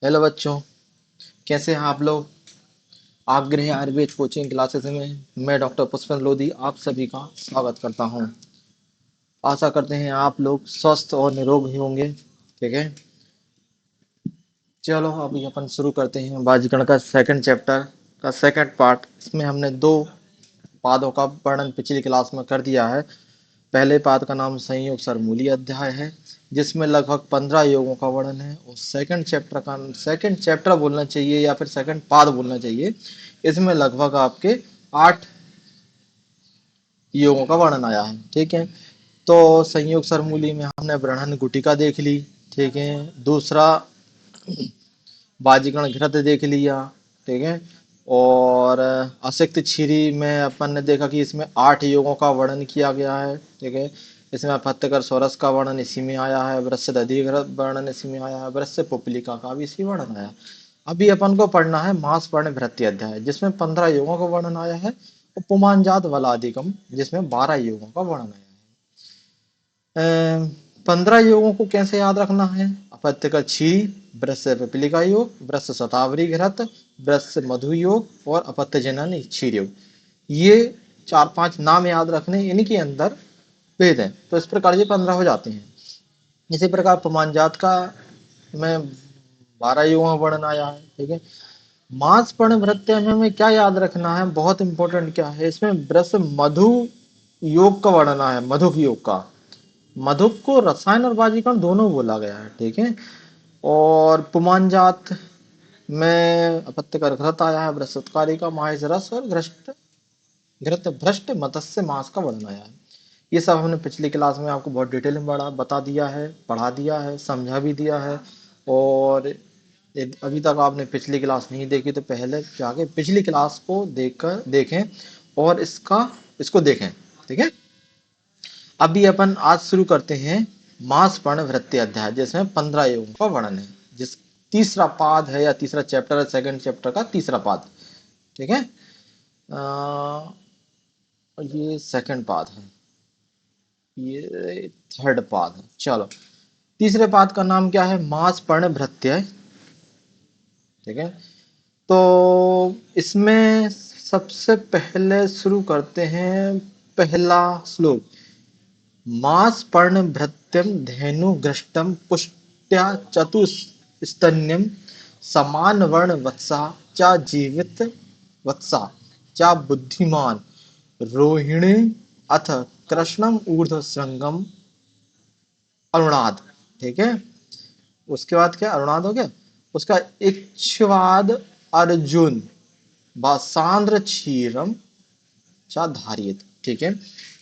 Hello बच्चों, कैसे हैं आप लोग। आग्रह आयुर्वेद कोचिंग क्लासेस में मैं डॉक्टर पुष्पन लोधी आप सभी का स्वागत करता हूं। आशा करते हैं आप लोग स्वस्थ और निरोगी होंगे। ठीक है, चलो अभी अपन शुरू करते हैं बाजीगण का सेकंड चैप्टर का सेकंड पार्ट। इसमें हमने दो पादों का वर्णन पिछली क्लास में कर दिया है। पहले पाद का नाम संयोग सरमूली अध्याय है, जिसमें लगभग 15 योगों का वर्णन है। और सेकंड चैप्टर बोलना चाहिए या फिर सेकंड पाद बोलना चाहिए, इसमें लगभग आपके 8 योगों का वर्णन आया है। ठीक है, तो संयोग सरमूली में हमने वृहण गुटिका देख ली। ठीक है, दूसरा बाजीगण घृत देख लिया। ठीक है, और असिक्त छिरी में अपन ने देखा कि इसमें 8 योगों का वर्णन किया गया है। ठीक है, इसमें अपत्यकर स्वरस का वर्णन इसी में आया है, वृश्च दधि वर्णन इसी में आया है, वृश्च पुपलिका का भी इसी वर्णन आया है। अभी अपन को पढ़ना है मास पर्ण भृत्य अध्याय, जिसमें 15 योगों का वर्णन आया है, और पुमानजात वलादिकम जिसमें 12 योगों का वर्णन आया है। 15 योगों को कैसे याद रखना है। अपत्य का छी, वृष पिपलिका योग, वृष शतावरी घृत, वृष मधु योग और अपत्य जनन क्षीर योग। ये 4-5 नाम याद रखने, इनके अंदर भेद है, तो इस प्रकार ये 15 हो जाते हैं। इसी प्रकार पुमानजात का में 12 योगों का वर्णन आया है। ठीक है, मांस पर्ण भृत्य में हमें क्या याद रखना है, बहुत इंपॉर्टेंट क्या है, इसमें वृष मधु योग का वर्णन है, मधुक योग का। मधुक को रसायन और वाजीकरण दोनों बोला गया है। ठीक है, और पुमानजात में अपत्यकर घृत आया है, बृहस्पतिकारी का माहेश रस और घृत भ्रष्ट मत्स्य मांस का वर्णन आया है। ये सब हमने पिछली क्लास में आपको बहुत डिटेल में बता दिया है, पढ़ा दिया है, समझा भी दिया है। और अभी तक आपने पिछली क्लास नहीं देखी तो पहले जाके पिछली क्लास को देखें और इसको देखें। ठीक है, अभी अपन आज शुरू करते हैं मास पर्ण वृत्ति अध्याय, जिसमें 15 योगों का वर्णन है, जिस तीसरा पाद है या तीसरा चैप्टर है, सेकंड चैप्टर का तीसरा पाद। ठीक है, ये सेकंड पाद है, ये थर्ड पाद है। चलो, तीसरे पाद का नाम क्या है, मास पर्ण भृत्य। ठीक है, तो इसमें सबसे पहले शुरू करते हैं पहला श्लोक। मास पर्ण भृत्यम धेनु घृष्टम पुष्ट्या चतुस्तन्यम समान वर्ण वत्सा चा जीवित वत्सा चा बुद्धिमान रोहिणी अथ कृष्णम ऊर्ध्व श्रृंगम अरुणाद। ठीक है, उसके बाद क्या अरुणाद हो गया, उसका इक्ष्वाद अर्जुन बासांद्र क्षीरम चा धारियत। ठीक है,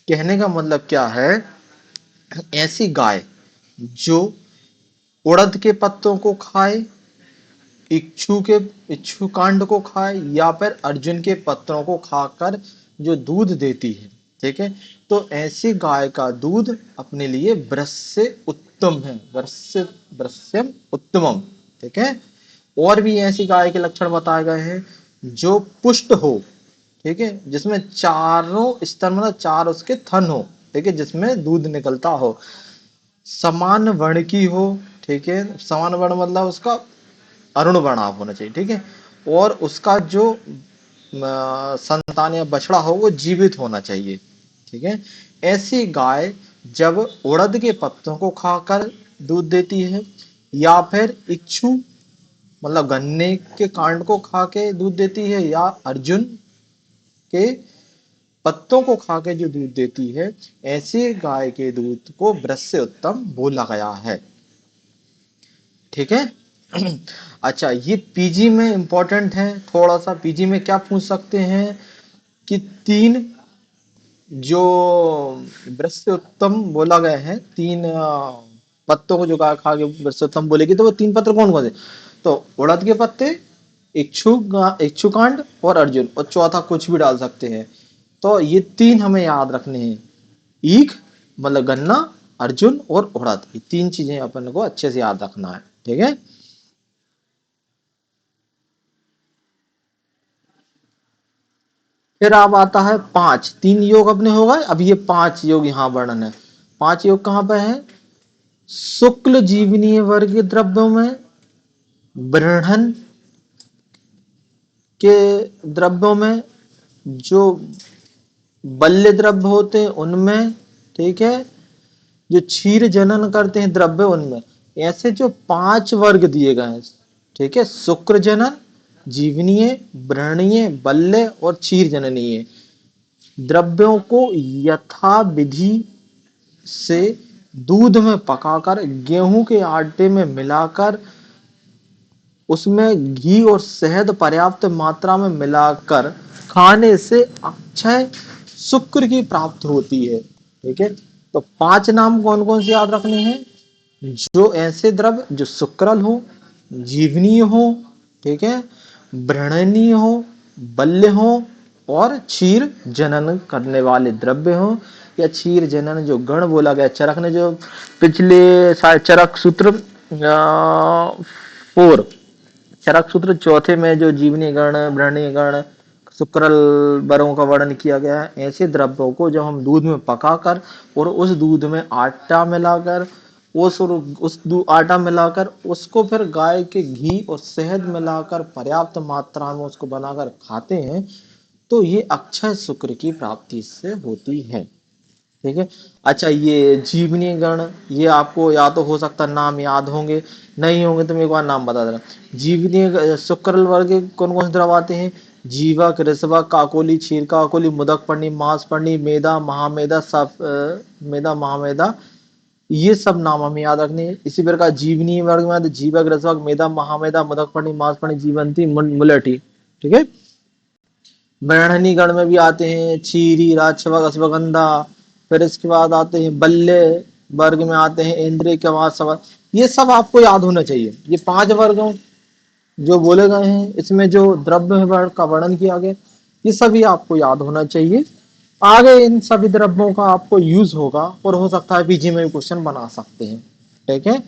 कहने का मतलब क्या है, ऐसी गाय जो उड़द के पत्तों को खाए, इच्छू के इच्छू कांड को खाए, या फिर अर्जुन के पत्तों को खाकर जो दूध देती है। ठीक है, तो ऐसी गाय का दूध अपने लिए ब्रश से उत्तम है, ब्रश्यम उत्तमम। ठीक है, और भी ऐसी गाय के लक्षण बताए गए हैं जो पुष्ट हो। ठीक है, जिसमें चारों स्तन मतलब 4 उसके थन हो। ठीक है, जिसमें दूध निकलता हो, समान वर्ण की हो। ठीक है, समान वर्ण मतलब उसका अरुण वर्ण होना चाहिए। ठीक है, और उसका जो संतान या बछड़ा हो वो जीवित होना चाहिए। ठीक है, ऐसी गाय जब उड़द के पत्तों को खाकर दूध देती है, या फिर इच्छू मतलब गन्ने के कांड को खा के दूध देती है, या अर्जुन के पत्तों को खा के जो दूध देती है, ऐसे गाय के दूध को ब्रश से उत्तम बोला गया है। ठीक है, अच्छा, ये पीजी में इंपॉर्टेंट है, थोड़ा सा पीजी में क्या पूछ सकते हैं, कि तीन जो वृक्षोत्तम बोला गया है, तीन पत्तों को जो खा के वृक्षोत्तम बोलेगी, तो वो तीन पत्र कौन कौन से? तो उड़द के पत्ते, इच्छुकांड और अर्जुन, और चौथा कुछ भी डाल सकते हैं। तो ये तीन हमें याद रखने हैं। ईख मतलब गन्ना, अर्जुन और उड़द, ये तीन चीजें अपन को अच्छे से याद रखना है। ठीक है। फिर अब आता है पांच, तीन योग अपने हो गए, अब ये पांच योग यहाँ वर्णन है। पांच योग कहाँ पे है? शुक्ल जीवनीय वर्ग द्रव्यों में, ब्रहण के द्रव्यों में, जो बल्य द्रव्य होते हैं उनमें, ठीक है, जो क्षीर जनन करते हैं द्रव्य उनमें। ऐसे जो पांच वर्ग दिए गए हैं, ठीक है, शुक्र जनन, जीवनीय, ब्रणीय, बल्य और क्षीर जननीय द्रव्यों को यथा विधि से दूध में पकाकर, गेहूं के आटे में मिलाकर, उसमें घी और शहद पर्याप्त मात्रा में मिलाकर खाने से अक्षय शुक्र की प्राप्ति होती है। ठीक है। तो पांच नाम कौन कौन से याद रखने हैं? जो ऐसे द्रव्य जो शुक्रल हो, जीवनीय हो, ठीक है, ब्रणनीय हो, बल्य हो और क्षीर जनन करने वाले द्रव्य हो, या क्षीर जनन जो गण बोला गया, चरक ने जो पिछले शायद चरक सूत्र 4, चरक सूत्र चौथे में जो जीवनी गण, ब्रणीय गण, शुक्रल वर्गों का वर्णन किया गया है, ऐसे द्रव्यों को जब हम दूध में पकाकर और उस दूध में आटा मिलाकर, आटा मिलाकर उसको फिर गाय के घी और शहद मिलाकर पर्याप्त मात्रा में उसको बनाकर खाते हैं, तो ये अक्षय शुक्र की प्राप्ति से होती है। ठीक है। अच्छा, ये जीवनी गण, ये आपको या तो हो सकता नाम याद होंगे, नहीं होंगे तो मैं एक बार नाम बता दे रहा। जीवनी शुक्र वर्ग के कौन कौन से द्रव आते हैं? जीवक, ऋषभक, काकोली, क्षीर काकोली, मुदक पर्णी, मांस पर्णी, मेदा, महामेदा, सब मेदा, महामेदा, ये सब नाम हमें याद रखने हैं। इसी प्रकार जीवनी वर्ग में जीवक, ऋषभक, मेदा, महामेदा, मुदक पर्णी, मांस पर्णी, जीवंती, मुलठी। ठीक है। ब्रह्मणी गण में भी आते हैं चीरी, राजसवक, अश्वगंधा। फिर इसके बाद आते हैं बल्ले वर्ग में आते हैं इंद्रिय, कवास, सवक। ये सब आपको याद होना चाहिए। ये पांच वर्गों जो बोले गए हैं, इसमें जो द्रव्य वर्ग का वर्णन किया गया, ये सभी आपको याद होना चाहिए। आगे इन सभी द्रव्यों का आपको यूज होगा और हो सकता है पीजी में भी क्वेश्चन बना सकते हैं। ठीक है।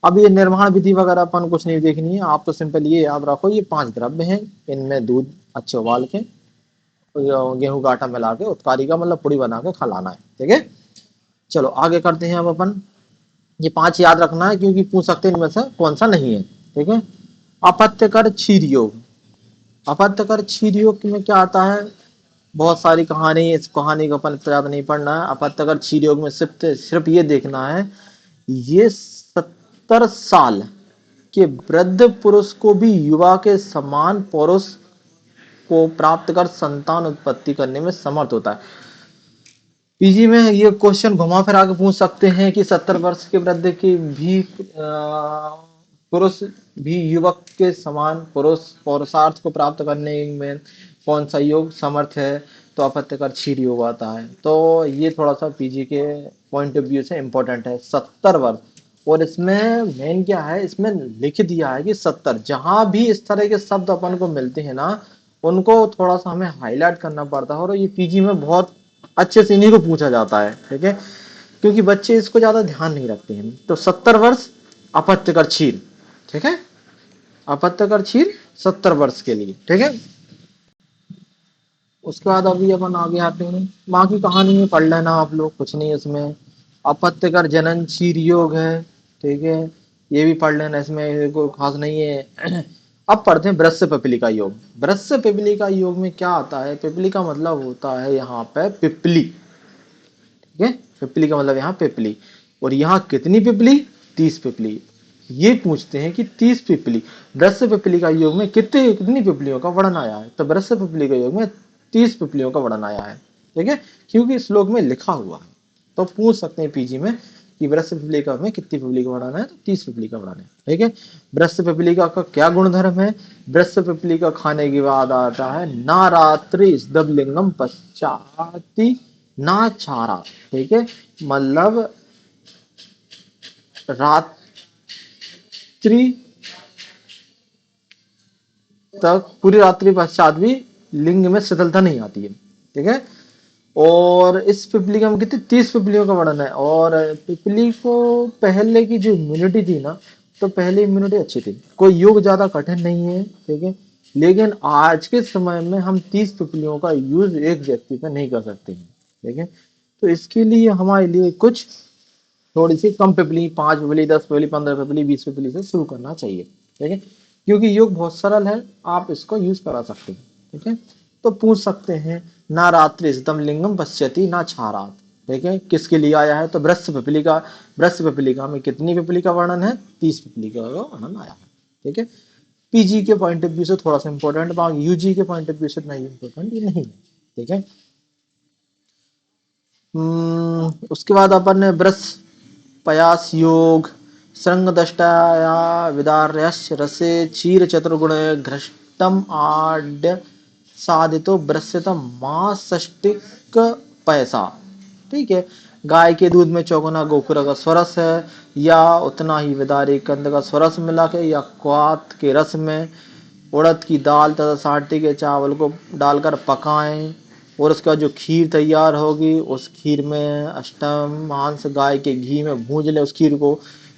अब ये निर्माण विधि वगैरह अपन कुछ नहीं देखनी है, आप तो सिंपल ये याद रखो, ये पांच द्रव्य हैं, इनमें दूध अच्छे उबाल के, गेहूं का आटा मिला के उत्कारी का मतलब पुड़ी बना के खिलाना है। ठीक है। चलो आगे करते हैं अब अपन। ये पांच याद रखना है क्योंकि पूछ सकते हैं इनमें से कौन सा नहीं है। ठीक है। अपत्यकर क्षीर योग, अपत्यकर क्षीर योग में क्या आता है? बहुत सारी कहानी, इस कहानी को अपन ज्यादा नहीं पढ़ना है। अपत्यकर क्षीर योग में सिर्फ सिर्फ ये देखना है, ये 70 साल के वृद्ध पुरुष को भी युवा के समान पुरुष को प्राप्त कर संतान उत्पत्ति करने में समर्थ होता है। पीजी में ये क्वेश्चन घुमा फिरा के पूछ सकते हैं कि 70 वर्ष के वृद्ध की भी पुरुष भी युवक के समान पुरुषार्थ को प्राप्त करने में कौन सा योग समर्थ है? तो अपत्यकर क्षीर योग आता है। तो ये थोड़ा सा पीजी के पॉइंट ऑफ व्यू से इंपॉर्टेंट है। 70 वर्ष, और इसमें मेन क्या है, इसमें लिख दिया है कि 70, जहां भी इस तरह के शब्द अपन को मिलते हैं ना, उनको थोड़ा सा हमें हाईलाइट करना पड़ता है, और ये पीजी में बहुत अच्छे से इन्हीं को पूछा जाता है। ठीक है। क्योंकि बच्चे इसको ज्यादा ध्यान नहीं रखते हैं। तो 70 वर्ष अपत्यकर क्षीर। ठीक है। अपत्यकर क्षीर 70 वर्ष के लिए। ठीक है। उसके बाद अभी अपन आगे आते हैं, माँ की कहानी में पढ़ लेना आप लोग, कुछ नहीं इसमें। अपत्यकर जनन क्षीर योग है। ठीक है। ये भी पढ़ लेना, इसमें कोई खास नहीं है। अब पढ़ते हैं वृश्य पिपली योग। वृश्य पिपली योग में क्या आता है? पिपली का मतलब होता है यहाँ पे पिपली। ठीक है। पिपली का मतलब यहाँ पिपली, और यहाँ कितनी पिपली? 30 पिपली। ये पूछते हैं कि 30 पिपली, वृश्य पिपली का योग में कितनी पिपलियों का वर्णन आया है? तो वृश्य पिपली का योग में 30 पिपलियों का वर्णन आया है। ठीक है। क्योंकि श्लोक में लिखा हुआ है। तो पूछ सकते हैं पीजी में कि वृक्ष पिपलीका में कितनी पिपलीका वर्णन है, तो 30 पिपलीका वर्णन है। ठीक है, वृक्ष पिपलीका का क्या गुणधर्म है? वृक्ष पिपलीका खाने के बाद आता है ना रात्रि स्दबलिंगम पश्चाति ना चारा। ठीक है, मतलब रात्रि तक, पूरी रात्रि पश्चात भी लिंग में शिथिलता नहीं आती है। ठीक है, और इस पिपलिका में कितनी 30 पिपलियों का वर्णन है। और पिपली को पहले की जो इम्यूनिटी थी ना, तो पहले इम्यूनिटी अच्छी थी, कोई योग ज्यादा कठिन नहीं है। ठीक है, लेकिन आज के समय में हम 30 पिपलियों का यूज एक व्यक्ति पे नहीं कर सकते हैं। ठीक है, तो इसके लिए हमारे लिए कुछ थोड़ी सी कम पिपली, 5 पिपली, 10 पिपली, 15 पिपली, 20 पिपली से शुरू करना चाहिए। ठीक है, क्योंकि योग बहुत सरल है, आप इसको यूज करा सकते हैं। ठीक है, तो पूछ सकते हैं ना रात्रि तम लिंगम पश्यति ना छारात। ठीक है, किसके लिए आया है? तो वृक्ष पिपलिका, वृक्ष पिपलिका में कितनी पिपली का वर्णन है? 30 पिपलिका का वर्णन आया है। ठीक है, पीजी के पॉइंट ऑफ व्यू से थोड़ा सा इंपॉर्टेंट, बाकी यूजी के पॉइंट ऑफ व्यू से नहीं इंपॉर्टेंट ये नहीं है। ठीक है, उसके बाद अपन ने वृक्ष पयास योग श्रृंग दष्टाया विदार्यश रसे क्षीर चतुर्गुण घृष्टम आड्य साधितो ब्रस्यतम मां षष्टिक पैसा। ठीक है, गाय के दूध में चौगुना गोखुर का स्वरस है, या उतना ही विदारी कंद का स्वरस मिला के, या क्वात के रस में उड़द की दाल तथा साटी के चावल को डालकर पकाएं, और उसका जो खीर तैयार होगी उस खीर में अष्टम मांस गाय के घी में भूंज ले उस खीर को,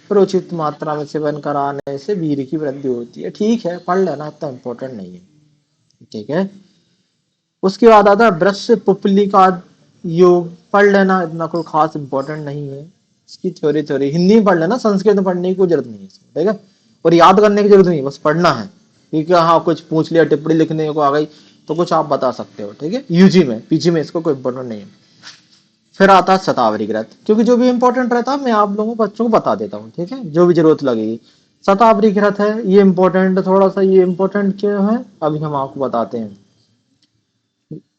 फिर उचित मात्रा में सेवन कराने से वीर्य की वृद्धि होती है। ठीक है, पढ़ लेना, इतना इंपॉर्टेंट नहीं है। ठीक है, उसके बाद आता है वृक्ष पुपली का योग, पढ़ लेना, इतना कोई खास इंपॉर्टेंट नहीं है। इसकी थ्योरी थ्योरी हिंदी में पढ़ लेना, संस्कृत में पढ़ने की कोई जरूरत नहीं है इसमें। ठीक है, और याद करने की जरूरत नहीं, बस पढ़ना है। ठीक है, हाँ कुछ पूछ लिया, टिप्पणी लिखने को आ गई तो कुछ आप बता सकते हो। ठीक है, यूजी में, पीजी में इसको कोई इंपॉर्टेंट नहीं है। फिर आता है शतावरी ग्रंथ, क्योंकि जो भी इंपॉर्टेंट रहता है मैं आप लोगों बच्चों को बता देता हूँ। ठीक है, जो भी जरूरत लगेगी। शतावरी ग्रंथ है, ये इंपॉर्टेंट, थोड़ा सा ये इंपॉर्टेंट क्यों है अभी हम आपको बताते हैं।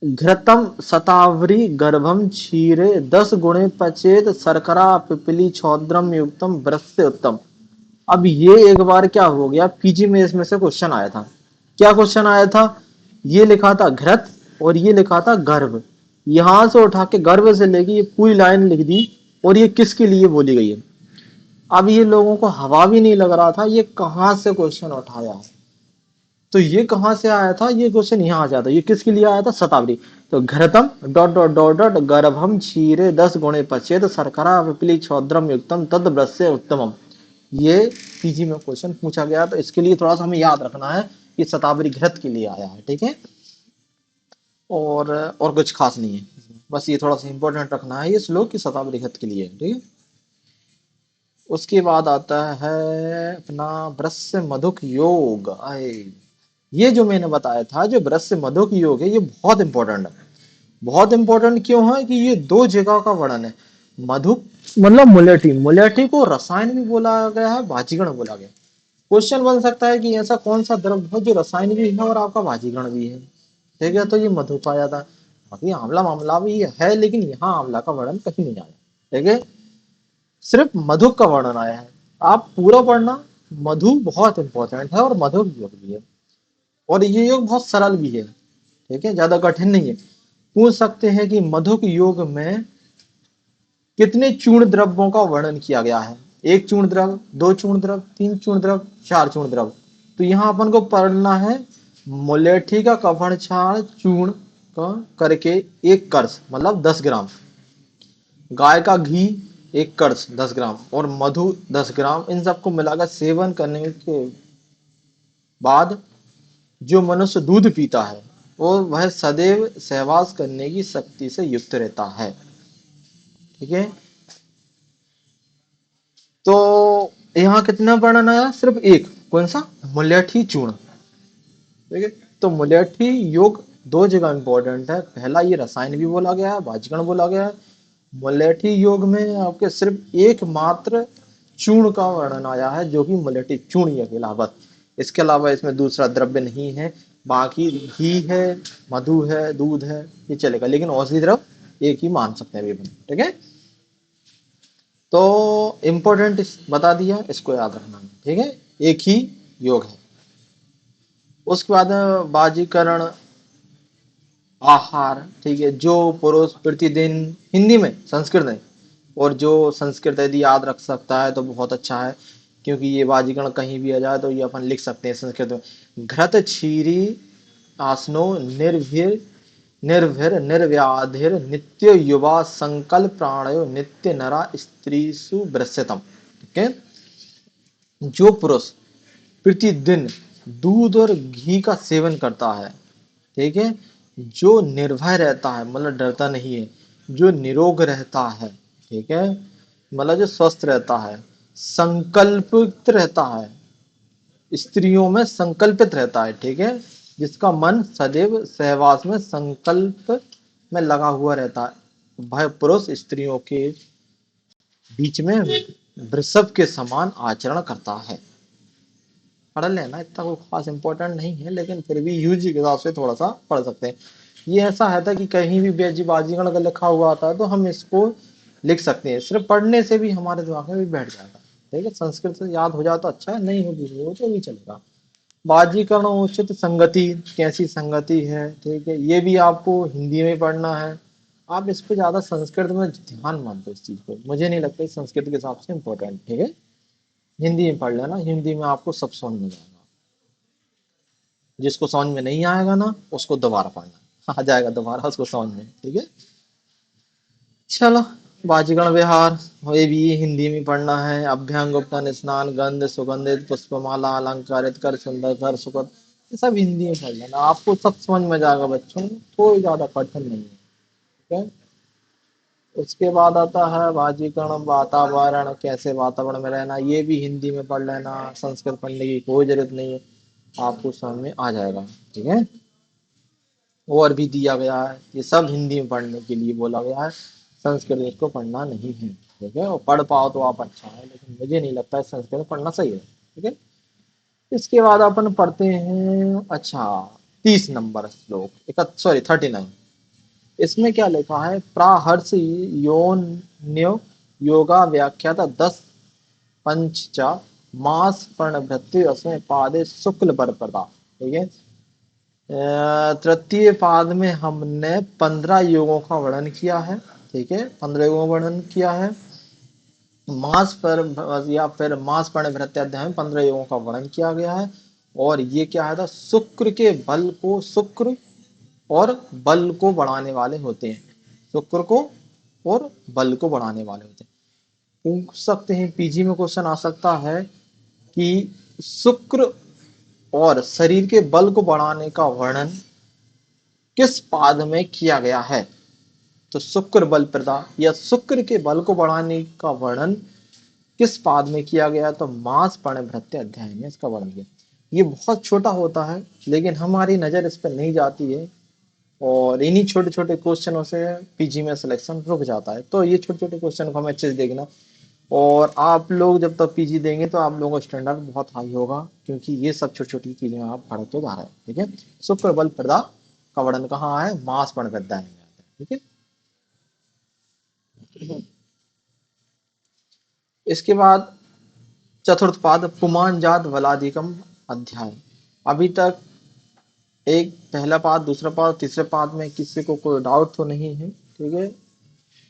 घृतम शतावरी गर्भम क्षीरे 10 गुणे पचेत शर्करा पिपली छौद्रम युक्तम वृस्य उत्तम। अब ये एक बार क्या हो गया, पीजी में इसमें से क्वेश्चन आया था। क्या क्वेश्चन आया था? ये लिखा था घृत और ये लिखा था गर्भ, यहां से उठा के गर्भ से लेके ये पूरी लाइन लिख दी, और ये किसके लिए बोली गई है। अब ये लोगों को हवा भी नहीं लग रहा था ये कहां से क्वेश्चन उठाया है। तो ये कहां से आया था, ये क्वेश्चन यहाँ आ जाता, ये किसके लिए आया था? शतावरी। तो घृतम डॉट डॉट डॉट डॉट गर्भम क्षीरे 10 गुणे पचेत शर्करा विपली छौद्रम युक्तम तद वृस्य उत्तमम। ये पीजी में क्वेश्चन पूछा गया, तो इसके लिए थोड़ा सा हमें याद रखना है कि शतावरी घृत के लिए आया है। ठीक है, और कुछ खास नहीं है, बस ये थोड़ा सा इंपॉर्टेंट रखना है, ये श्लोक की शतावरी घृत के लिए है। ठीक है, उसके बाद आता है अपना वृस्य मधुक योग। आए, ये जो मैंने बताया था, जो वृस्य मधुक योग है, ये बहुत इंपॉर्टेंट है। बहुत इंपॉर्टेंट क्यों है कि ये 2 जगह का वर्णन है। मधुक मतलब मुलेठी, मुलेठी को रसायन भी बोला गया है, भाजीगण बोला गया। क्वेश्चन बन सकता है कि ऐसा कौन सा द्रव्य है जो रसायन भी है और आपका भाजीगण भी है। ठीक है, तो ये मधु पाया था। बाकी आंवला मामला भी है, लेकिन यहाँ आंवला का वर्णन कहीं नहीं आया। ठीक है, सिर्फ मधु का वर्णन आया है। आप पूरा पढ़ना, मधु बहुत इंपॉर्टेंट है और मधु योग भी है, और ये योग बहुत सरल भी है। ठीक है, ज्यादा कठिन नहीं है। पूछ सकते हैं कि मधुक योग में कितने चूर्ण द्रव्यों का वर्णन किया गया है? 1 चूर्ण द्रव, 2 चूर्ण द्रव, 3 चूर्ण द्रव, 4 चूर्ण द्रव। तो यहाँ अपन को पढ़ना है मुलेठी का कफन छाल चूर्ण का करके 1 कर्ष मतलब 10 ग्राम, गाय का घी 1 कर्ष 10 ग्राम, और मधु 10 ग्राम, इन सबको मिलाकर सेवन करने के बाद जो मनुष्य दूध पीता है और वह सदैव सहवास करने की शक्ति से युक्त रहता है। ठीक है, तो यहाँ कितना वर्णन आया? सिर्फ एक, कौन सा? मुलेठी चूर्ण। ठीक है, तो मुलेठी योग 2 जगह इंपॉर्टेंट है। पहला, ये रसायन भी बोला गया है, भाजगण बोला गया है। मुलेठी योग में आपके सिर्फ एकमात्र चूर्ण का वर्णन आया है, जो कि मुलेठी चूर्ण ही अकेला, बस। इसके अलावा इसमें दूसरा द्रव्य नहीं है। बाकी घी है, मधु है, दूध है, ये चलेगा, लेकिन औषधि द्रव्य एक ही मान सकते हैं अभी। ठीक है, तो इम्पोर्टेंट बता दिया, इसको याद रखना है, ठीक है। एक ही योग है। उसके बाद बाजीकरण आहार, ठीक है, जो पुरुष प्रतिदिन, हिंदी में, संस्कृत में, और जो संस्कृत यदि याद रख सकता है तो बहुत अच्छा है, क्योंकि ये बाजीकरण कहीं भी आ जाए तो ये अपन लिख सकते हैं संस्कृत में। घृत क्षीरी आसनो निर्भीर निर्भीर निर्व्याधिर नित्य युवा संकल्प प्राणयो नित्य नरा स्त्रीसु भ्रश्यतम, ठीक है। जो पुरुष प्रतिदिन दूध और घी का सेवन करता है, ठीक है, जो निर्भय रहता है, मतलब डरता नहीं है, जो निरोग रहता है, ठीक है, मतलब जो स्वस्थ रहता है, संकल्पित रहता है, स्त्रियों में संकल्पित रहता है, ठीक है, जिसका मन सदैव सहवास में संकल्प में लगा हुआ रहता है, वह पुरुष स्त्रियों के बीच में वृषभ के समान आचरण करता है। पढ़ लेना, इतना कोई खास इंपॉर्टेंट नहीं है, लेकिन फिर भी यूज के हिसाब से थोड़ा सा पढ़ सकते हैं। ये ऐसा है था कि कहीं भी बाजीगण अगर लिखा हुआ आता है तो हम इसको लिख सकते हैं, सिर्फ पढ़ने से भी हमारे दिमाग में भी बैठ जाएगा, ठीक है। संस्कृत से याद हो जाए तो अच्छा है, नहीं हो तो भी चलेगा। बाजीकरण उचित संगति, कैसी संगति है, ठीक है, ये भी आपको हिंदी में पढ़ना है। आप इस पे ज्यादा संस्कृत में ध्यान मत दो, इस चीज को, मुझे नहीं लगता संस्कृत के हिसाब से इम्पोर्टेंट, ठीक है। हिंदी में पढ़ लेना, हिंदी में आपको सब समझ में जाएगा। जिसको समझ में नहीं आएगा ना, उसको दोबारा पढ़ना, आ जाएगा दोबारा उसको समझ में, ठीक है। चलो, बाजीगण विहार, ये भी हिंदी में पढ़ना है। अभ्यंग उपटन स्नान गंध सुगंधित पुष्पमाला अलंकारित कर सुंदर कर सुखद, ये सब हिंदी में पढ़ लेना, आपको सब समझ में जाएगा बच्चों, कोई ज्यादा कठिन नहीं है, ठीक है। उसके बाद आता है बाजीकरण वातावरण, कैसे वातावरण में रहना, ये भी हिंदी में पढ़ लेना, संस्कृत पढ़ने की कोई जरूरत नहीं है, आपको समझ में आ जाएगा, ठीक है। और भी दिया गया है, ये सब हिंदी में पढ़ने के लिए बोला गया है, संस्कृत में इसको पढ़ना नहीं है, ठीक है। और पढ़ पाओ तो आप अच्छा है, लेकिन मुझे नहीं लगता है संस्कृत में पढ़ना सही है, ठीक है। इसके बाद अपन पढ़ते हैं, अच्छा, 30 नंबर श्लोक, एक, सॉरी 39। इसमें क्या लिखा है, प्राहर्ष योन्यो योगा व्याख्याता 10 पंच मास प्रणभृत्य उसमें पादे शुक्ल बर प्रदा, ठीक है। तृतीय पाद में हमने 15 योगों का वर्णन किया है, ठीक है, 15 योगों का वर्णन किया है। मास पर या फिर मास पर भृत्य अध्याय में 15 योगों का वर्णन किया गया है। और ये क्या है था, शुक्र के बल को, शुक्र और बल को बढ़ाने वाले होते हैं, शुक्र को और बल को बढ़ाने वाले होते हैं। पूछ सकते हैं, पीजी में क्वेश्चन आ सकता है कि शुक्र और शरीर के बल को बढ़ाने का वर्णन किस पाद में किया गया है। तो शुक्र बल प्रदा या शुक्र के बल को बढ़ाने का वर्णन किस पाद में किया गया, तो मास प्रणभृत्य अध्याय में इसका वर्णन किया। ये बहुत छोटा होता है, लेकिन हमारी नजर इस पर नहीं जाती है, और इन्हीं छोटे छोटे क्वेश्चनों से पीजी में सिलेक्शन रुक जाता है। तो ये छोटे छोटे क्वेश्चन को हमें अच्छे से देखना, और आप लोग जब तक पीजी देंगे तो आप लोगों का स्टैंडर्ड बहुत हाई होगा, क्योंकि ये सब छोटी छोटी चीजें आप पढ़ते जा रहे हैं, ठीक है। शुक्र बल प्रदा का वर्णन कहाँ है, मास प्रणभृत्य अध्याय में आता है, ठीक है। इसके बाद चतुर्थ पाद पुमान जात वलादिकम अध्याय। अभी तक एक पहला पाद, दूसरा पाद, तीसरे पाद में किसी को कोई डाउट तो नहीं है, ठीक है।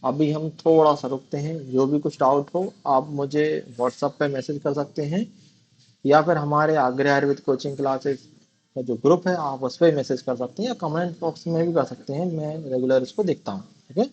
अभी हम थोड़ा सा रुकते हैं, जो भी कुछ डाउट हो आप मुझे व्हाट्सएप पे मैसेज कर सकते हैं, या फिर हमारे आगरे आयुर्वेद कोचिंग क्लासेस का जो ग्रुप है आप उस पर मैसेज कर सकते हैं, या कमेंट बॉक्स में भी कर सकते हैं, मैं रेगुलर इसको देखता हूँ, ठीक है।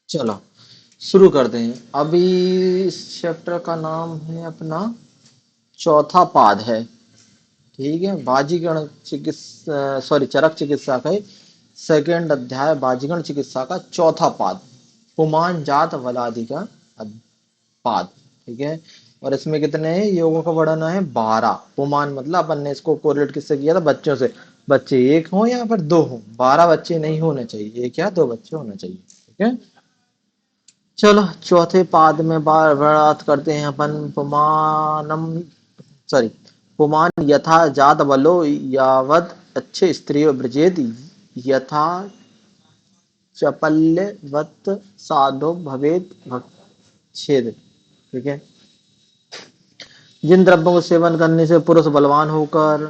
चलो शुरू करते हैं। अभी इस चैप्टर का नाम है अपना, चौथा पाद है, ठीक है, बाजीगण चिकित्सा, सॉरी चरक चिकित्सा का सेकंड अध्याय बाजीगण चिकित्सा का चौथा पाद, पुमान जात वलादि का पाद। ठीक है, और इसमें कितने योगों का वर्णन है? 12। पुमान मतलब अपन ने इसको कोरिलेट किससे किया था? बच्चों से। बच्चे एक हो या फिर दो हो, 12 बच्चे नहीं होने चाहिए, एक या दो बच्चे होने चाहिए। ठीक है, चलो चौथे पाद में बात करते हैं अपन। पुमानम, सॉरी, पुमान यथा जात बलो यावद अच्छे स्त्रियो ब्रजेद यथा चपल्यवत साधो भवेद भक्षेद। ठीक है, जिन द्रव्यों को सेवन करने से पुरुष बलवान होकर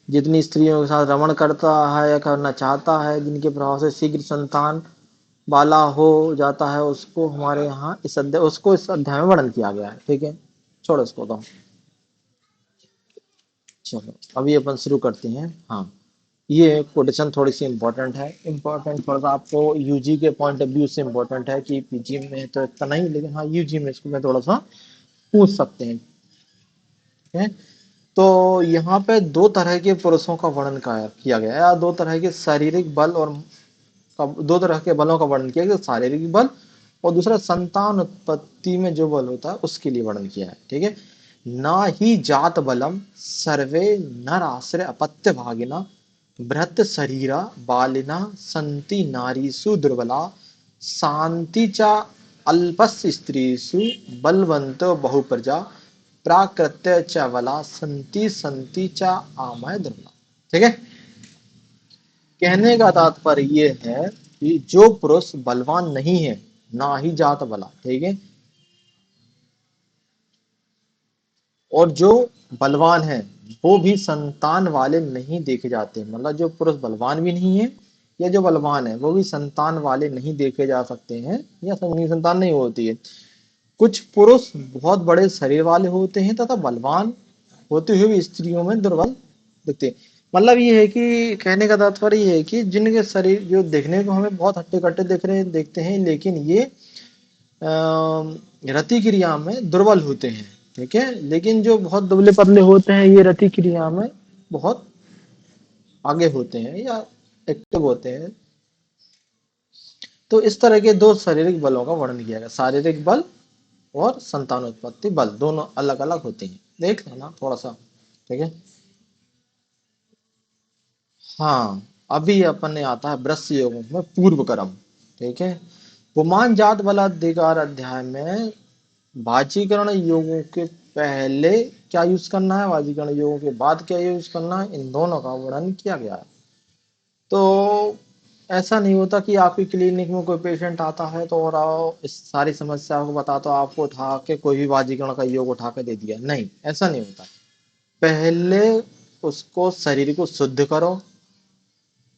जितनी स्त्रियों के साथ रमण करता है या करना चाहता है, जिनके प्रभाव से शीघ्र संतान वाला हो जाता है, उसको हमारे यहाँ इस अध्याय में वर्णन किया गया है। ठीक है, छोड़ो इसको तो। चलो अभी अपन शुरू करते हैं। हाँ, ये कोटेशन थोड़ी सी इंपॉर्टेंट है, इंपॉर्टेंट थोड़ा सा आपको यूजी के पॉइंट ऑफ व्यू से इंपॉर्टेंट है, कि पीजी में तो इतना नहीं, लेकिन हाँ यूजी में इसको मैं थोड़ा सा पूछ सकते हैं। ठीक है, तो यहाँ पे दो तरह के पुरुषों का वर्णन किया गया है, या दो तरह के शारीरिक बल और दो तरह के बलों का वर्णन किया गया, शारीरिक बल और दूसरा संतान उत्पत्ति में जो बल होता है उसके लिए वर्णन किया है। ठीक है, ना ही जात बलम सर्वे नर आश्रय अपत्य भागिना भृत शरीरा बालिना संति नारीसु दुर्बला शांति चा अल्पस स्त्रीसु बलवंतो बहुप्रजा प्राकृत्य च बला संति संति चा आमय दुर्बला। ठीक है, कहने का तात्पर्य ये है कि जो पुरुष बलवान नहीं है, ना ही जात बला, ठीक है, और जो बलवान है वो भी संतान वाले नहीं देखे जाते। मतलब जो पुरुष बलवान भी नहीं है या जो बलवान है वो भी संतान वाले नहीं देखे जा सकते हैं, या संतान नहीं होती है। कुछ पुरुष बहुत बड़े शरीर वाले होते हैं तथा बलवान होते हुए भी स्त्रियों में दुर्बल दिखते हैं। मतलब ये है कि कहने का तात्पर्य ये है कि जिनके शरीर जो देखने को हमें बहुत हट्टे कट्टे देखते हैं, लेकिन ये रति क्रिया में दुर्बल होते हैं। ठीक है, लेकिन जो बहुत दुबले पतले होते हैं ये रति क्रिया में बहुत आगे होते हैं या एक्टिव होते हैं। तो इस तरह के दो शारीरिक बलों का वर्णन किया गया, शारीरिक बल और संतानोत्पत्ति बल, दोनों अलग अलग होते हैं। देख लेना थोड़ा सा। ठीक है, हाँ, अभी अपन ने आता है वृश्य योग में पूर्व कर्म। ठीक है, पुमान जात बल अधिकार अध्याय में बाजीकरण योगों के पहले क्या यूज करना है, बाजीकरण योगों के बाद क्या यूज करना है, इन दोनों का वर्णन किया गया है। तो ऐसा नहीं होता कि आपकी क्लिनिक में कोई पेशेंट आता है तो और आओ इस सारी समस्याओं को बता, तो आपको उठा के कोई भी बाजीकरण का योग उठा के दे दिया, नहीं, ऐसा नहीं होता। पहले उसको शरीर को शुद्ध करो,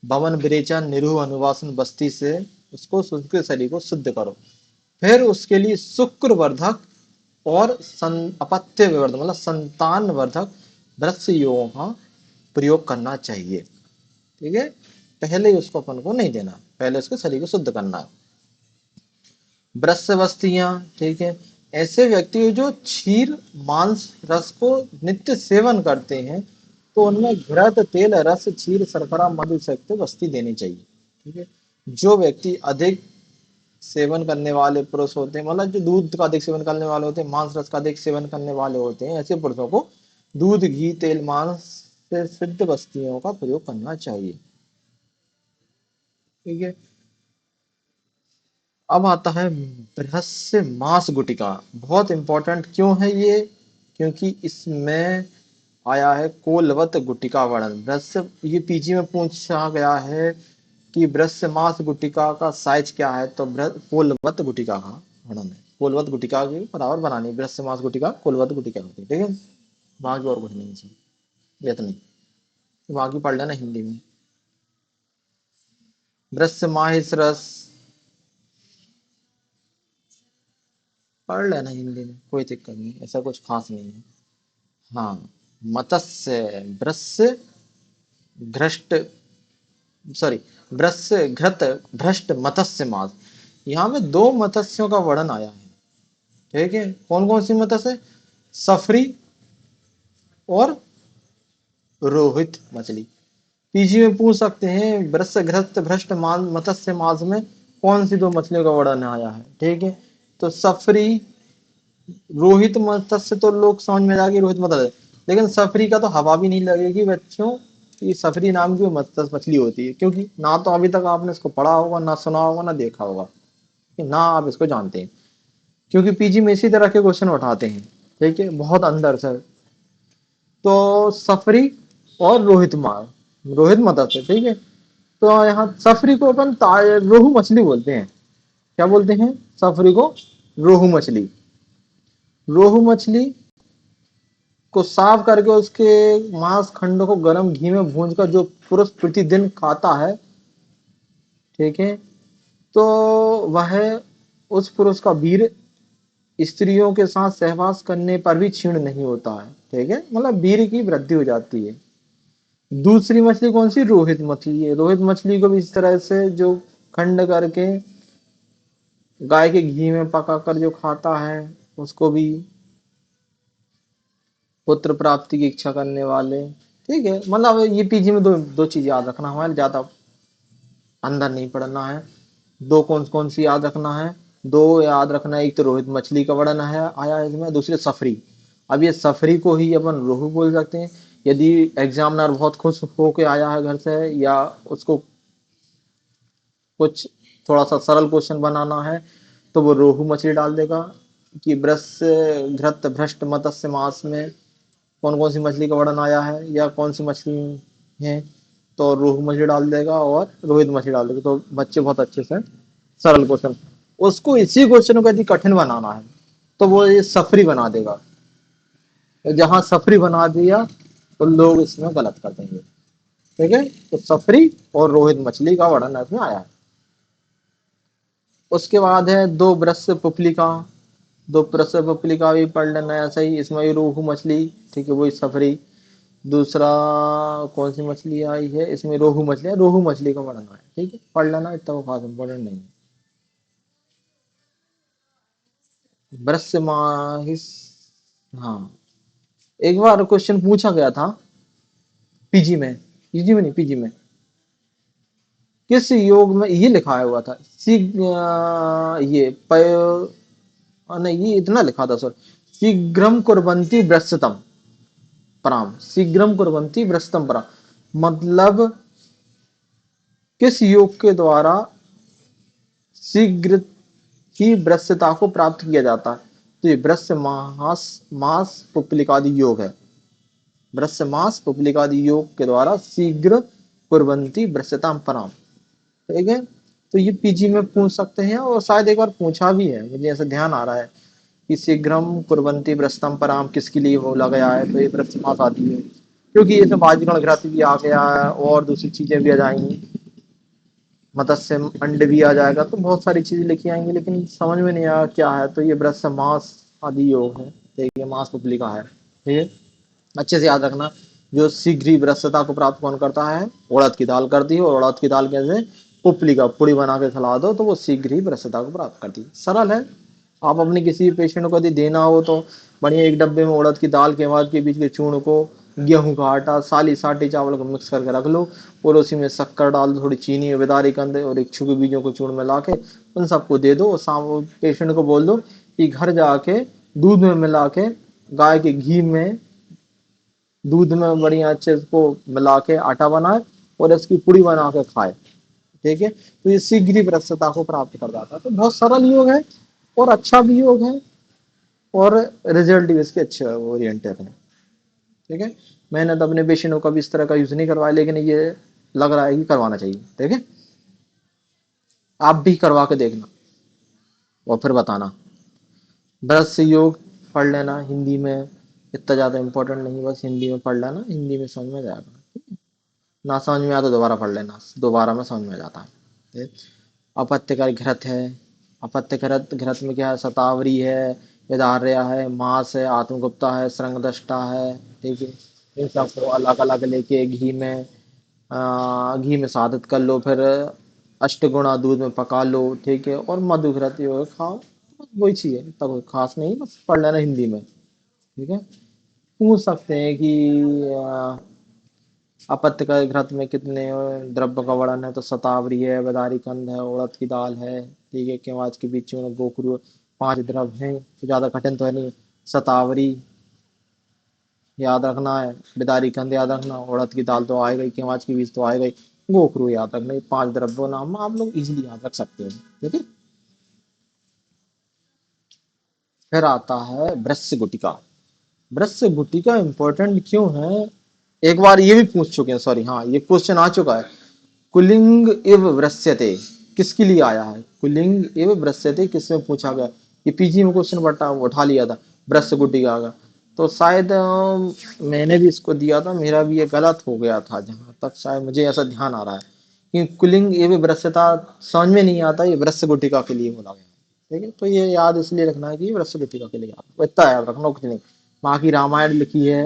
भवन विरेचन निरूह अनुवासन बस्ती से उसको उसके शरीर को शुद्ध करो। फिर उसके लिए शुक्र वर्धक और अपत्य विवर्धक मतलब संतान वर्धक वृक्ष योगों का प्रयोग करना चाहिए। ठीक है, पहले ही उसको अपन को नहीं देना, पहले उसके शरीर को शुद्ध करना है। वृक्ष बस्तियां, ठीक है, ऐसे व्यक्ति जो क्षीर मांस रस को नित्य सेवन करते हैं तो उनमें घृत तेल रस क्षीर शर्करा मधु से युक्त वस्ती देनी चाहिए। ठीक है, जो व्यक्ति अधिक सेवन करने वाले पुरुष होते हैं, मतलब जो दूध का अधिक सेवन करने वाले होते हैं, मांस रस का अधिक सेवन करने वाले होते हैं, ऐसे पुरुषों को दूध घी तेल मांस से सिद्ध वस्तुओं का प्रयोग करना चाहिए। ठीक है, अब आता है बृहस्पति मांस गुटिका। बहुत इंपॉर्टेंट क्यों है ये? क्योंकि इसमें आया है कोलवत गुटिका वर्णन। बृहस्पति ये पीजी में पूछा गया है कि बृहस्पति मांस गुटिका का साइज क्या है, तो कोलवत गुटिका का वर्णन है। कोलवत गुटिका के बराबर बनानी बृहस्पति मांस गुटिका कोलवत गुटिका होती है। ठीक है, वहां की और कुछ नहीं है, ये तो नहीं, वहां की पढ़ लेना हिंदी में। बृहस्पति माहिस रस पढ़ लेना हिंदी में, कोई दिक्कत नहीं, ऐसा कुछ खास नहीं है। हाँ, मत्स्य भ्रस्य घृष्ट, सॉरी, भ्रस्य घृत भ्रष्ट मत्स्य मास। यहाँ में दो मत्स्यों का वर्णन आया है। ठीक है, कौन कौन सी मत्स्य? सफरी और रोहित मछली। पीजी में पूछ सकते हैं वृष घृत भ्रष्ट मत्स्य मास में कौन सी दो मछलियों का वर्णन आया है, ठीक है। तो सफरी, रोहित मत्स्य तो लोग समझ में जाएगी रोहित मत्स्य, लेकिन सफरी का तो हवा भी नहीं लगेगी बच्चों कि सफरी नाम की मत्स्य मछली होती है, क्योंकि ना तो अभी तक आपने इसको पढ़ा होगा, ना सुना होगा, ना देखा होगा, कि ना आप इसको जानते हैं। क्योंकि पीजी में इसी तरह के क्वेश्चन उठाते हैं, ठीक है, बहुत अंदर से। तो सफरी और रोहित मत्स्य, ठीक है। तो यहाँ सफरी को अपन रोहू मछली बोलते हैं। क्या बोलते हैं? सफरी को रोहू मछली। रोहू मछली को साफ करके उसके मांस खंडों को गर्म घी में भूनकर जो पुरुष प्रतिदिन खाता है, ठीक है, तो वह उस पुरुष का वीर स्त्रियों के साथ सहवास करने पर भी क्षीण नहीं होता है, ठीक है, मतलब वीर की वृद्धि हो जाती है। दूसरी मछली कौन सी? रोहित मछली है। रोहित मछली को भी इस तरह से जो खंड करके गाय के घी में पकाकर जो खाता है, उसको भी पुत्र प्राप्ति की इच्छा करने वाले, ठीक है। मतलब ये पीजी में दो दो चीज याद रखना, हमारे ज्यादा अंदर नहीं पढ़ना है। दो कौन कौन सी याद रखना है? दो याद रखना है, एक तो रोहित मछली का वर्णन है आया है इसमें, दूसरी सफरी। अब ये सफरी को ही अपन रोहू बोल सकते हैं। यदि एग्जामिनर बहुत खुश होके आया है घर से, या उसको कुछ थोड़ा सा सरल क्वेश्चन बनाना है, तो वो रोहू मछली डाल देगा कि वृष घृत भ्रष्ट मत्स्य मास में कौन कौन सी मछली का वर्णन आया है, या कौन सी मछली है, तो रोहू मछली डाल देगा और रोहित मछली डाल देगा। तो बच्चे बहुत अच्छे से सरल क्वेश्चन, उसको इसी क्वेश्चन को यदि कठिन बनाना है तो वो ये सफरी बना देगा। तो जहां सफरी बना दिया तो लोग इसमें गलत कर देंगे, ठीक है। तो सफरी और रोहित मछली का वर्णन इसमें आया है। उसके बाद है दो ब्रश पुपलिका। दो ब्रश पुपलिका भी पढ़ लेना है ऐसा ही, इसमें भी रोहू मछली, ठीक है, वही सफरी। दूसरा कौन सी मछली आई है इसमें? रोहू मछली है, रोहू मछली का वर्णन है, ठीक है, पढ़ लेना, इतना वो खास इंपॉर्टेंट नहीं है। ब्रश माहिस, हाँ, एक बार क्वेश्चन पूछा गया था पीजी में, पीजी में नहीं, पीजी में किस योग में ये लिखा हुआ था, ये नहीं, ये इतना लिखा था सर, शीघ्रम कुर्वन्ति व्यस्तम पराम, शीघ्रम कुर्वन्ति व्यस्तम पराम, मतलब किस योग के द्वारा शीघ्र ही व्यस्तता को प्राप्त किया जाता है? तो ये वृश्च मास मास पुपलिकादि योग है। वृश्च मास पुपलिकादि योग के द्वारा शीघ्र कुर्वन्ति व्यस्तताम पराम, ठीक है। तो ये पीजी में पूछ सकते हैं, और शायद एक बार पूछा भी है, मुझे ऐसा ध्यान आ रहा है कि शीघ्रम कुर्वन्ति व्यस्तम पराम किसके लिए बोला गया है, तो ये वृश्च मास आती है, क्योंकि इसमें बाजीगण घृत भी आ गया है और दूसरी चीजें भी आ जाएंगी, मत्स्य अंड भी आ जाएगा, तो बहुत सारी चीजें लिखी आएंगी, लेकिन समझ में नहीं आया क्या है। तो ये वृश्च मास आदि योग है, ठीक है, मास पुपलिका है, ठीक है। अच्छे से याद रखना, जो शीघ्र ही वृद्धता को प्राप्त कौन करता है? उड़द की दाल करती है, और उड़द की दाल कैसे? पुपली का पुड़ी बना के खिला दो तो वो शीघ्र ही वृद्धता को प्राप्त करती है, सरल है। आप अपने किसी पेशेंट को यदि देना हो तो बढ़िया एक डब्बे में उड़द की दाल के बाद के बीच के चूर्ण को, गेहूं का आटा, साली साटी चावल को मिक्स करके रख लो, और उसी में शक्कर डाल दो, थोड़ी चीनी, बेदारी कंदे और इच्छू के बीजों को चूर्ण में ला के उन सबको दे दो, और शाम पेशेंट को बोल दो कि घर जाके दूध में मिला के, गाय के घी में, दूध में बढ़िया अच्छे इसको मिला के आटा बनाए और इसकी पुड़ी बना के खाए, ठीक है। तो ये शीघ्र ही वृद्धता को प्राप्त कर जाता है। तो बहुत सरल योग है और अच्छा भी योग है, और रिजल्ट भी इसके अच्छे ओरिएंटेड है, ठीक है। मैंने तो अपने पेशेंटों का भी इस तरह का यूज नहीं करवाया, लेकिन ये लग रहा है कि करवाना चाहिए, ठीक है। आप भी करवा के देखना और फिर बताना। ब्रश से योग पढ़ लेना हिंदी में, इतना ज्यादा इंपॉर्टेंट नहीं, बस हिंदी में पढ़ लेना, हिंदी में समझ में जाएगा। ना समझ में आया तो दोबारा पढ़ लेना, दोबारा में समझ में जाता है, ठीक? अपत्यकर घृत है। अपत्यघृत, घृत में क्या है? शतावरी है, विदार्य है, मास है, आत्मगुप्ता है, श्रृंगदष्टा है, ठीक है। इन सबको अलग अलग लेके घी में साधित कर लो, फिर अष्टगुणा दूध में पका लो, ठीक है, और मधुघृत जो है खाओ, बस वही चीज है, तब कोई खास नहीं, बस पढ़ लेना हिंदी में, ठीक है। पूछ सकते हैं कि अपत्य का घृत में कितने द्रव्य का वर्णन है? तो शतावरी है, बदारी कंद है, उड़द की दाल है, ठीक है, केवाच के बीच में गोखरू, 5 द्रव्य हैं, तो ज्यादा कठिन तो है नहीं। शतावरी याद रखना है, बिदारी कंद याद रखना, उड़द की दाल तो आएगा ही, केवाच के बीज तो आएगा ही, गोखरू याद रखना। ये 5 द्रव्यों नाम आप लोग इजीली याद रख सकते हो, ठीक है। फिर आता है ब्रह्म गुटिका। ब्रह्म गुटिका इंपॉर्टेंट क्यों है? एक बार ये भी पूछ चुके हैं, सॉरी, हाँ ये क्वेश्चन आ चुका है। कुलिंग इव व्रस्यते किसके लिए आया है? कुलिंग इव व्रस्यते किसमें पूछा गया? ये पीजी में क्वेश्चन बटा उठा लिया था ब्रह्म गुटिका का। तो शायद मैंने भी इसको दिया था, मेरा भी ये गलत हो गया था जहां तक शायद मुझे ऐसा ध्यान आ रहा है कि कुलिंग एवं व्रस्यता समझ में नहीं आता, ये ब्रह्म गुटिका के लिए बोला गया है, ठीक है। तो ये याद इसलिए रखना है कि ये ब्रह्म गुटिका के लिए याद, वो इतना याद रखना कुछ नहीं। बाकी रामायण लिखी है,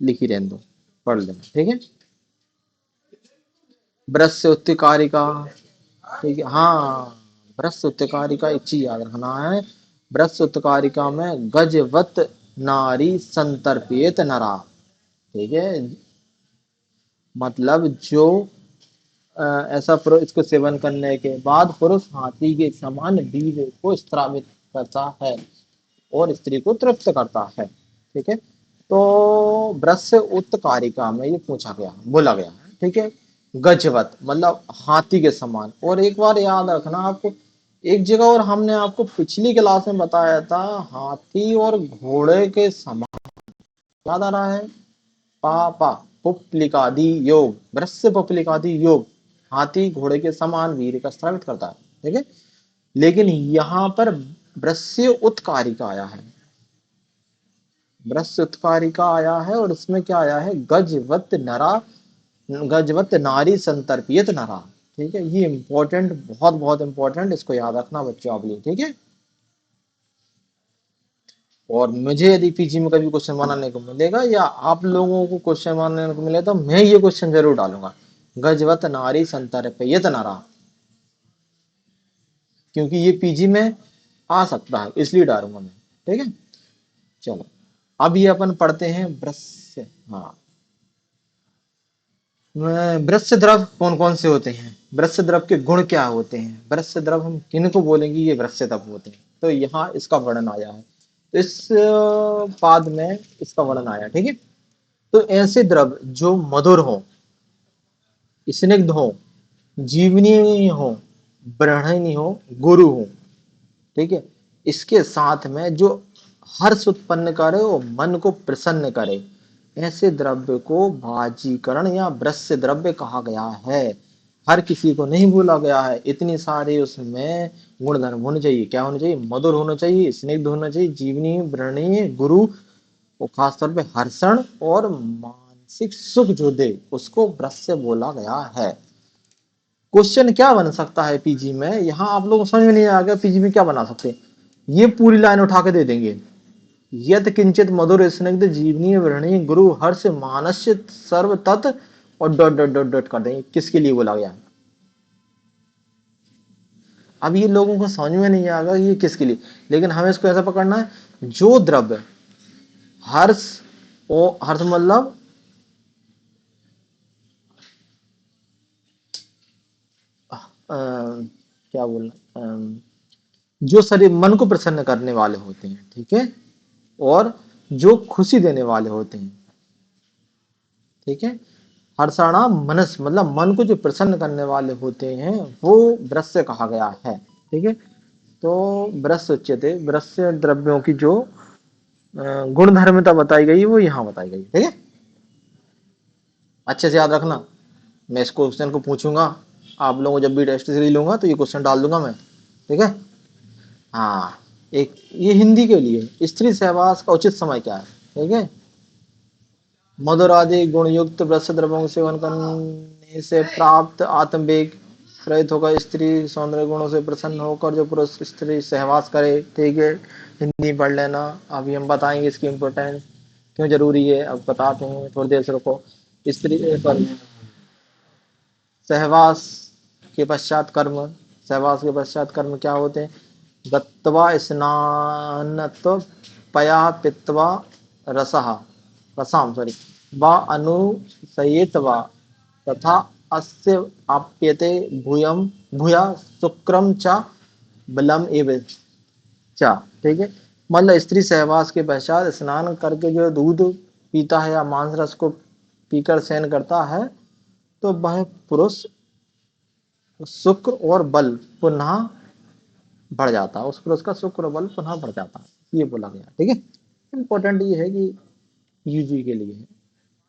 लिखी रहने दो, पढ़ लेना, ठीक है। ब्रह्म उत्तिकारिका, ठीक है, हाँ। ब्रह्म उत्तिकारिका एक चीज याद रखना है, ब्रह्म उत्तिकारिका में गजवत नारी संतर्पित नरा, ठीक है। मतलब जो ऐसा पुरुष, इसको सेवन करने के बाद पुरुष हाथी के समान वीर को स्त्रावित करता है और स्त्री को तृप्त करता है, ठीक है। तो ब्रह्म उत्तकारिका में ये पूछा गया, बोला गया है, ठीक है। गजवत मतलब हाथी के समान। और एक बार याद रखना आपको, एक जगह और हमने आपको पिछली क्लास में बताया था, हाथी और घोड़े के समान, याद आ रहा है? पापा पुपलिकादि योग, ब्रह्म पुपलिकादि योग, हाथी घोड़े के समान वीर का स्त्रावित करता है, ठीक है। लेकिन यहाँ पर ब्रह्म उत्कारिका आया है, ब्रह्म उत्कारिका आया है, और इसमें क्या आया है? गजवत नरा, गजवत नारी संतर्पित नरा, ठीक है। ये इंपॉर्टेंट, बहुत बहुत इंपॉर्टेंट, इसको याद रखना बच्चों आप लिए, ठीक है। और मुझे यदि पीजी में कभी क्वेश्चन बनाने को मिलेगा या आप लोगों को क्वेश्चन बनाने को मिले तो मैं ये क्वेश्चन जरूर डालूंगा, गजवत नारी संतर्पयत नरा, क्योंकि ये पीजी में आ सकता है, इसलिए डालूंगा मैं, ठीक है। चलो, अब ये अपन पढ़ते हैं ब्रह्म, हाँ, ब्रह्म द्रव कौन कौन से होते हैं, ब्रह्म द्रव के गुण क्या होते हैं, ब्रह्म द्रव हम किन को बोलेंगे ये ब्रह्म द्रव होते हैं, तो यहाँ इसका वर्णन आया है। तो इस पाद में इसका वर्णन आया, ठीक है। तो ऐसे द्रव जो मधुर हो, स्निग्ध हो, जीवनी हो, ब्रहणी हो, गुरु हो, ठीक है। इसके साथ में जो हर्ष उत्पन्न करे और मन को प्रसन्न करे, ऐसे द्रव्य को भाजीकरण या ब्रह्म द्रव्य कहा गया है। हर किसी को नहीं बोला गया है, इतनी सारे उसमें गुणधर्म होने चाहिए। क्या होने चाहिए? मधुर होना चाहिए, स्निग्ध होना चाहिए, जीवनी, ब्रहणी, गुरु, वो खासतौर पे हर्षण और मानसिक सुख जो दे उसको ब्रह्म बोला गया है। क्वेश्चन क्या बन सकता है पीजी में, यहाँ आप लोग समझ में नहीं आ गया पीजी में क्या बना सकते हैं, ये पूरी लाइन उठा के दे देंगे। यत किंचित मधुर स्निग्ध जीवनीय वर्णीय गुरु हर्ष मानस्य सर्व तत्, और डॉट डॉट डॉट डॉट कर देंगे, किसके लिए बोला गया। अब ये लोगों को समझ में नहीं आएगा ये किसके लिए, लेकिन हमें इसको ऐसा पकड़ना है, जो द्रव्य हर्ष, ओ हर्ष मतलब क्या बोलना, जो शरीर मन को प्रसन्न करने वाले होते हैं, ठीक है, और जो खुशी देने वाले होते हैं, ठीक है। हर्षाणा मनस मतलब मन को जो प्रसन्न करने वाले होते हैं वो ब्रह्म कहा गया है, ठीक है। तो ब्रह्म उच्यते, ब्रह्म द्रव्यों की जो गुण धर्मता बताई गई वो यहाँ बताई गई, ठीक है। अच्छे से याद रखना, मैं इस क्वेश्चन को पूछूंगा, आप लोगों को जब भी टेस्ट सीरीज लूंगा तो ये क्वेश्चन डाल दूंगा मैं, ठीक है। हाँ, एक ये हिंदी के लिए, स्त्री सहवास का उचित समय क्या है, ठीक है। मधुर आदि गुण युक्त ब्रह्म द्रव्यों का सेवन करने से प्राप्त आत्मवेग रहित होकर स्त्री सौंदर्य गुणों से प्रसन्न होकर जो पुरुष स्त्री सहवास करे, ठीक है। हिंदी पढ़ लेना, अभी हम बताएंगे इसकी इम्पोर्टेंस क्यों जरूरी है, अब बताते हैं, थोड़ी देर से रुको। स्त्री पर सहवास के पश्चात कर्म, सहवास के पश्चात कर्म क्या होते हैं? गत्वा स्नानत्व पया पित्वा रसहा, रसाम सॉरी, वा अनुशयेत वा तथा अस्य आप्यते भूयम भूया शुक्रम च बलम एव चा। ठीक है, मतलब स्त्री सहवास के पश्चात स्नान करके जो दूध पीता है या मांस रस को पीकर शयन करता है, तो वह पुरुष शुक्र और बल पुनः बढ़ जाता है, उस पुरुष का शुक्र और बल पुनः बढ़ जाता है, ये बोला गया। ठीक है, इंपॉर्टेंट ये है कि यूजी के लिए है,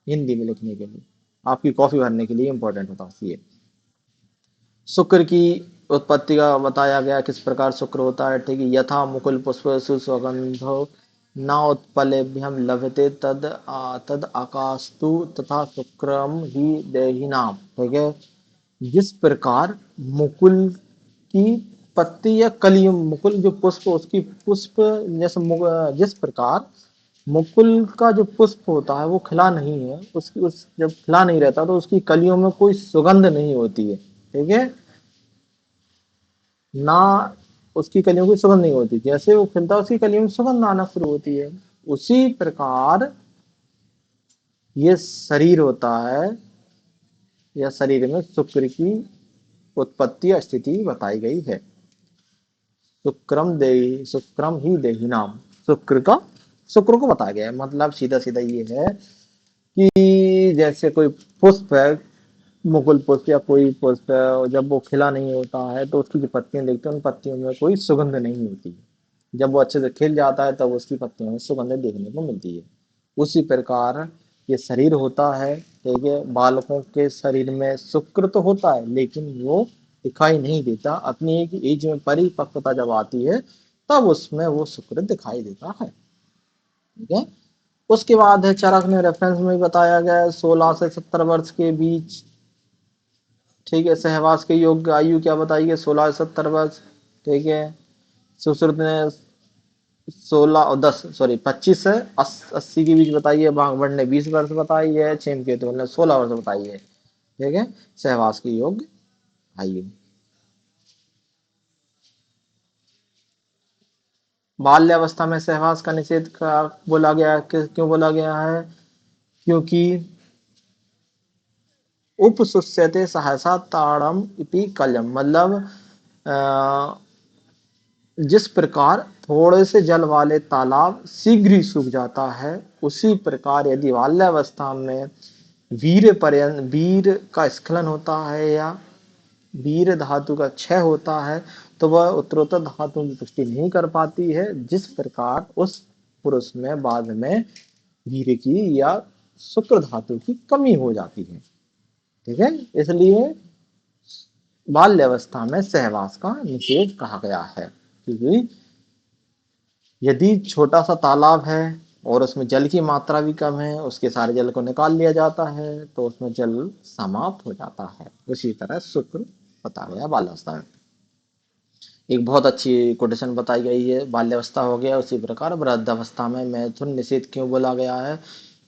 हिंदी में लिखने के लिए, आपकी कॉफी भरने के लिए इंपॉर्टेंट होता है ये। शुक्र की उत्पत्ति का बताया गया, किस प्रकार शुक्र होता है। ठीक है, यथा मुकुल पुष्प सुसुगंधो न उत्पलेभ्यम लभते तद आकाशतु तथा शुक्रम ही देहिनाम। ठीक है, जिस प्रकार मुकुल की पत्ती या कली, मुकुल जो पुष्प उसकी पुष्प जैसे जिस प्रकार मुकुल का जो पुष्प होता है वो खिला नहीं है, उसकी उस जब खिला नहीं रहता तो उसकी कलियों में कोई सुगंध नहीं होती है। ठीक है, ना उसकी कलियों की सुगंध नहीं होती, जैसे वो खिलता है उसकी कलियों में सुगंध आना शुरू होती है। उसी प्रकार ये शरीर होता है, या शरीर में शुक्र की उत्पत्ति या स्थिति बताई गई है। शुक्रम ही देही नाम, शुक्र को बताया गया है। मतलब सीधा सीधा ये है कि जैसे कोई पुष्प है, मुकुल पुष्प या कोई पुष्प है, और जब वो खिला नहीं होता है तो उसकी जो पत्तियां देखते हैं उन पत्तियों में कोई सुगंध नहीं होती है। जब वो अच्छे से खिल जाता है तब उसकी पत्तियों में सुगंध देखने को मिलती है। उसी प्रकार ये शरीर होता है। ठीक है, बालकों के शरीर में शुक्र तो होता है लेकिन वो दिखाई नहीं देता, अपनी एक एज में परिपक्वता जब आती है तब उसमें वो शुक्र दिखाई देता है। ठीक है, उसके बाद है चरक ने रेफरेंस में बताया गया है 16 से 70 वर्ष के बीच। ठीक है, सहवास के योग्य आयु क्या बताई है, 16 से 70 वर्ष। ठीक है, सुश्रुत ने 16 और 10 सॉरी 25 से 80 के बीच बताई है, बागवण ने 20 वर्ष बताई है, क्षेमकेतु ने 16 वर्ष बताई है। ठीक है, सहवास के योग्य आयु। बाल्यावस्था में सहवास का निषेध का बोला गया है, क्यों बोला गया है, क्योंकि उपसुस्यते सहसा ताड़म इति कलम, मतलब अ, जिस प्रकार थोड़े से जल वाले तालाब शीघ्र ही सूख जाता है, उसी प्रकार यदि बाल्यावस्था में वीर का स्खलन होता है या वीर धातु का क्षय होता है तो वह उत्तरोत्तर धातु की पुष्टि नहीं कर पाती है, जिस प्रकार उस पुरुष में बाद में वीर की या शुक्र धातु की कमी हो जाती है। ठीक है, इसलिए बाल्यावस्था में सहवास का निषेध कहा गया है, क्योंकि यदि छोटा सा तालाब है और उसमें जल की मात्रा भी कम है, उसके सारे जल को निकाल लिया जाता है तो उसमें जल समाप्त हो जाता है। उसी तरह शुक्र बता गया बाल्यावस्था में। एक बहुत अच्छी कोटेशन बताई गई है, बाल्यावस्था हो गया उसी प्रकार वृद्धावस्था में मैथुन निषेध क्यों बोला गया है।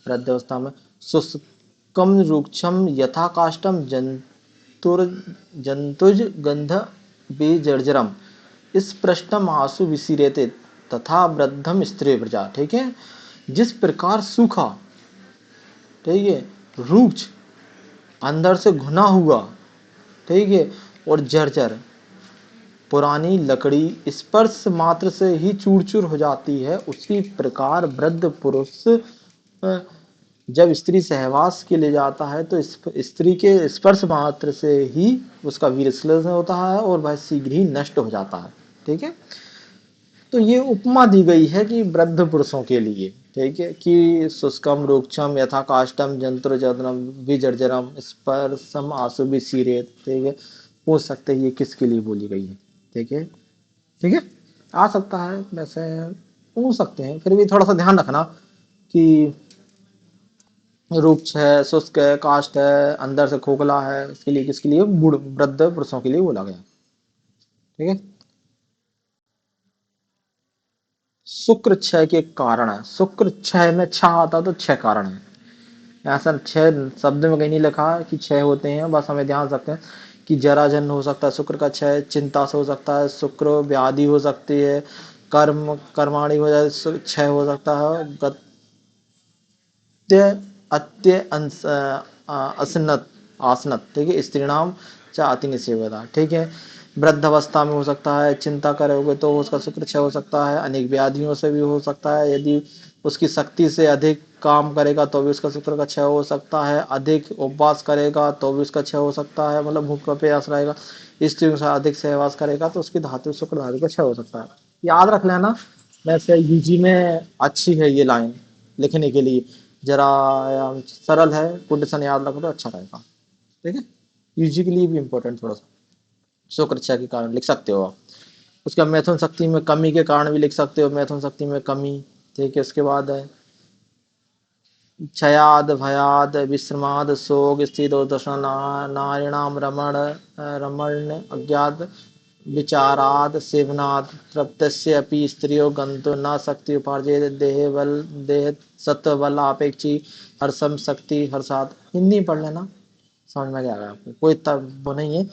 वृद्धावस्था में शुष्कम रुक्षम यथा काष्टम जंतुर जंतुज गंध विजर्जरम स्पृष्टम आंसू विसिरेते तथा वृद्धम स्त्री प्रजा। ठीक है, जिस प्रकार सूखा, ठीक है, रुक्ष, अंदर से घुना हुआ, ठीक है, और जर्जर पुरानी लकड़ी स्पर्श मात्र से ही चूर चूर हो जाती है, उसी प्रकार वृद्ध पुरुष जब स्त्री सहवास के लिए जाता है तो स्त्री के स्पर्श मात्र से ही उसका वीर श्लेषण होता है और वह शीघ्र ही नष्ट हो जाता है। ठीक है, तो ये उपमा दी गई है कि वृद्ध पुरुषों के लिए। ठीक है, कि शुष्कम रुक्षम यथा काष्टम जंतुर जदनम विजर्जरम स्पर्शम आंसू भी सीरे। ठीक है, पूछ सकते हैं ये किसके लिए बोली गई है। ठीक है, ठीक है, आ सकता है वैसे, पूछ सकते हैं, फिर भी थोड़ा सा ध्यान रखना कि रुक्ष है, शुष्क है, काष्ट है, अंदर से खोखला है, इसके लिए किसके लिए, बूढ़ वृद्ध पुरुषों के लिए बोला गया। ठीक है, शुक्र क्षय के कारण है, शुक्र क्षय में छह आता तो छह कारण है। ऐसा छह शब्द में कहीं नहीं लिखा है कि छह होते हैं, बस हमें ध्यान रखते हैं कि जराजन्य हो सकता है शुक्र का क्षय, चिंता से हो सकता है, शुक्र व्याधि हो सकती है, कर्माणी हो जाए क्षय हो सकता है, गत्य अत्य असनत आसनत, ठीक है, स्त्रीणाम च अति निषेवता, ठीक है। वृद्ध अवस्था में हो सकता है, चिंता करोगे तो उसका शुक्र क्षय हो सकता है, अनेक व्याधियों से भी हो सकता है, यदि उसकी शक्ति से अधिक काम करेगा तो भी उसका शुक्र का क्षय हो सकता है, अधिक उपवास करेगा तो भी उसका क्षय हो सकता है, मतलब भूख का प्यास रहेगा, स्त्रियों से अधिक सहवास करेगा तो उसकी धातु शुक्र धातु का क्षय हो सकता है। याद रख लेना, वैसे यूजी में अच्छी है ये लाइन लिखने के लिए, जरा सरल है, कंडीशन याद रखो तो अच्छा रहेगा, ठीक है। यूजी के लिए भी इम्पोर्टेंट थोड़ा सा, शुक्र क्षय के कारण लिख सकते हो आप। उसका मैथुन शक्ति में कमी के कारण भी लिख सकते हो, मैथुन शक्ति में कमी, ठीक है। उसके बाद है क्षयाद भयाद विश्रमाद शोक स्थित दर्शन नारिणाम रमण रमण अज्ञात विचाराद सेवनाद तृप्तस्य अपि स्त्रियो गंतु न शक्ति उपार्जित देह बल देह सत्व बल अपेक्षी हर्षम शक्ति हर्षाद। हिंदी पढ़ लेना, समझ में आ गया आपको, कोई तब वो नहीं है,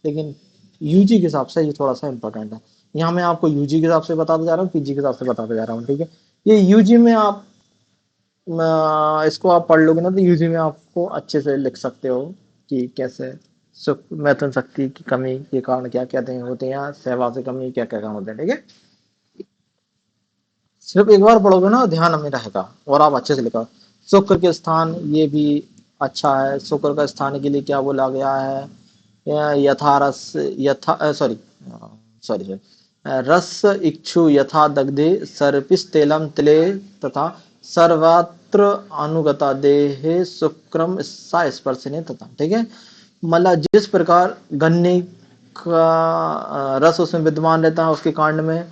लेकिन यूजी के हिसाब से ये थोड़ा सा इंपॉर्टेंट है। यहाँ मैं आपको यूजी के हिसाब से बताते जा रहा हूँ, पीजी के हिसाब से बताते जा रहा हूँ, ठीक है। ये यूजी में आप इसको आप पढ़ लोगे ना तो यूजी में आपको अच्छे से लिख सकते हो कि कैसे सुख मैथुन शक्ति की कमी के कारण क्या क्या होते हैं, सहवा से कमी क्या क्या काम होते हैं, ठीक है। सिर्फ एक बार पढ़ोगे ना ध्यान में रहेगा और आप अच्छे से लिखो। शुक्र के स्थान ये भी अच्छा है, शुक्र का स्थान के लिए क्या बोला गया है, यथा रस यथा सॉरी सॉरी रस इक्षु यथा दग्धे सर्पिस तेलम तिले तथा सर्वत्र अनुगता देहे शुक्रम सा स्पर्शने तथा, ठीक है। मतलब जिस प्रकार गन्ने का रस उसमें विद्यमान रहता है उसके कांड में,